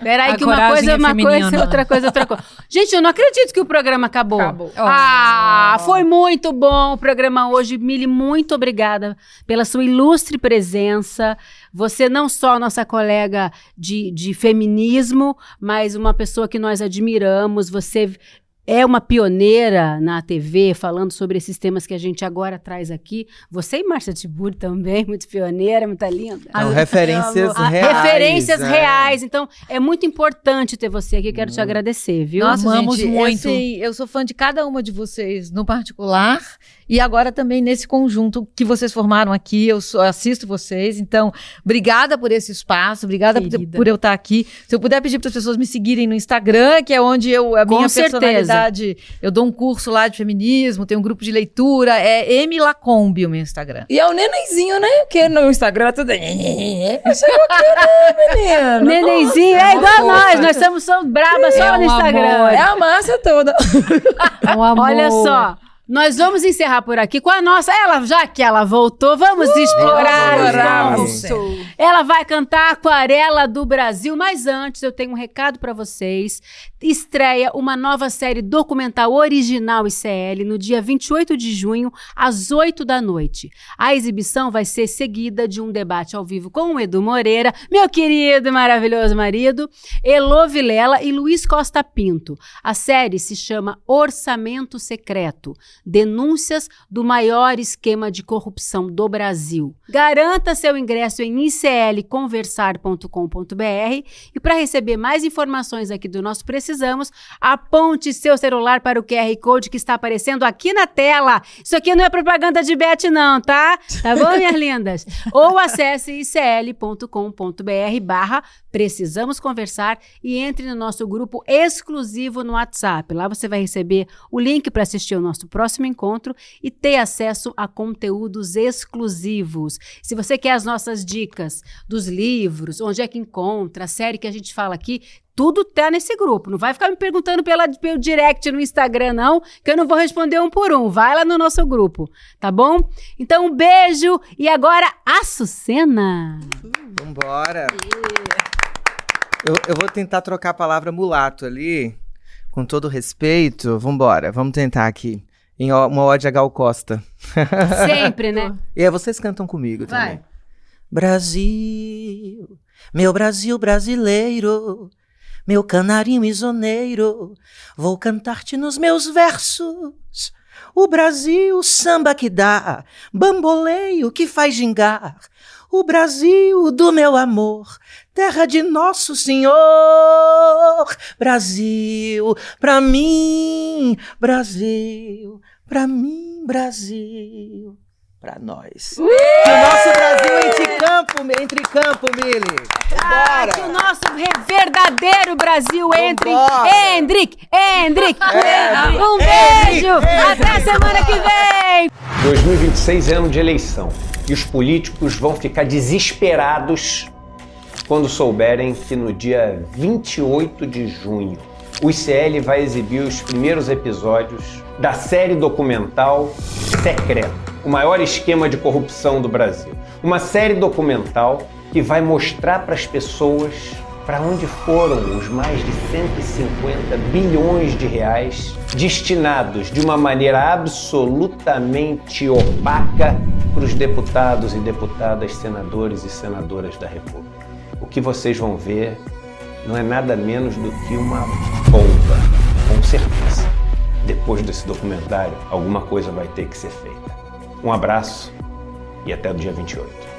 Peraí, A que uma coragem coisa é é uma feminina. coisa, outra coisa é outra coisa. Gente, eu não acredito que o programa acabou. Acabou. Ah, foi muito bom o programa hoje. Mili, muito obrigada pela sua ilustre presença. Você não só nossa colega de feminismo, mas uma pessoa que nós admiramos. Você é uma pioneira na TV, falando sobre esses temas que a gente agora traz aqui. Você e Márcia Tiburi também, muito pioneira, muito linda. Não, referências Ah, reais. referências é. reais. Então, é muito importante ter você aqui. Quero te agradecer, viu? Nossa, Amamos gente, muito. assim, eu sou fã de cada uma de vocês no particular e agora também nesse conjunto que vocês formaram aqui. Eu assisto vocês, então obrigada por esse espaço, obrigada Querida. por eu estar aqui. Se eu puder pedir para as pessoas me seguirem no Instagram, que é onde a Com minha certeza. personalidade, eu dou um curso lá de feminismo, tenho um grupo de leitura, é M Lacombe o meu Instagram. E é o nenenzinho, né? Que no Instagram tudo... Chegou aqui, né, menino? Nenenzinho, é igual nós somos brabas só É no um Instagram. amor. É a massa toda. Um amor. Olha só, nós vamos encerrar por aqui com a nossa. Já que ela voltou, vamos explorar os explorar. dons. Ela vai cantar Aquarela do Brasil, mas antes eu tenho um recado para vocês. Estreia uma nova série documental original ICL no dia 28 de junho, às 8 da noite. A exibição vai ser seguida de um debate ao vivo com o Edu Moreira, meu querido e maravilhoso marido, Elô Vilela e Luiz Costa Pinto. A série se chama Orçamento Secreto. Denúncias do maior esquema de corrupção do Brasil. Garanta seu ingresso em iclconversar.com.br e para receber mais informações aqui do nosso Precisamos, aponte seu celular para o QR Code que está aparecendo aqui na tela. Isso aqui não é propaganda de Bet não, tá? Tá bom, minhas lindas? Ou acesse icl.com.br/Precisamos Conversar e entre no nosso grupo exclusivo no WhatsApp. Lá você vai receber o link para assistir o nosso próximo encontro e ter acesso a conteúdos exclusivos. Se você quer as nossas dicas dos livros, onde é que encontra, a série que a gente fala aqui, tudo tá nesse grupo. Não vai ficar me perguntando pelo direct no Instagram, não, que eu não vou responder um por um. Vai lá no nosso grupo, tá bom? Então, um beijo e agora, Açucena. Vambora. Eu vou tentar trocar a palavra mulato ali, com todo respeito. Vambora, vamos tentar aqui. Em uma ode a Gal Costa. Sempre, né? E aí vocês cantam comigo também. Vai. Brasil, meu Brasil brasileiro, meu canarinho isoneiro, vou cantar-te nos meus versos. O Brasil, samba que dá, bamboleio que faz gingar. O Brasil do meu amor, terra de Nosso Senhor. Brasil, pra mim, Brasil, pra mim, Brasil. Pra nós. Que o nosso Brasil entre campo, Mili. Que o nosso verdadeiro Brasil entre. Hendrick. Um beijo. Até semana que vem. 2026 é ano de eleição e os políticos vão ficar desesperados quando souberem que no dia 28 de junho o ICL vai exibir os primeiros episódios da série documental Secreto, o maior esquema de corrupção do Brasil. Uma série documental que vai mostrar para as pessoas para onde foram os mais de 150 bilhões de reais destinados de uma maneira absolutamente opaca para os deputados e deputadas, senadores e senadoras da República. O que vocês vão ver não é nada menos do que uma bomba, com certeza. Depois desse documentário, alguma coisa vai ter que ser feita. Um abraço e até o dia 28.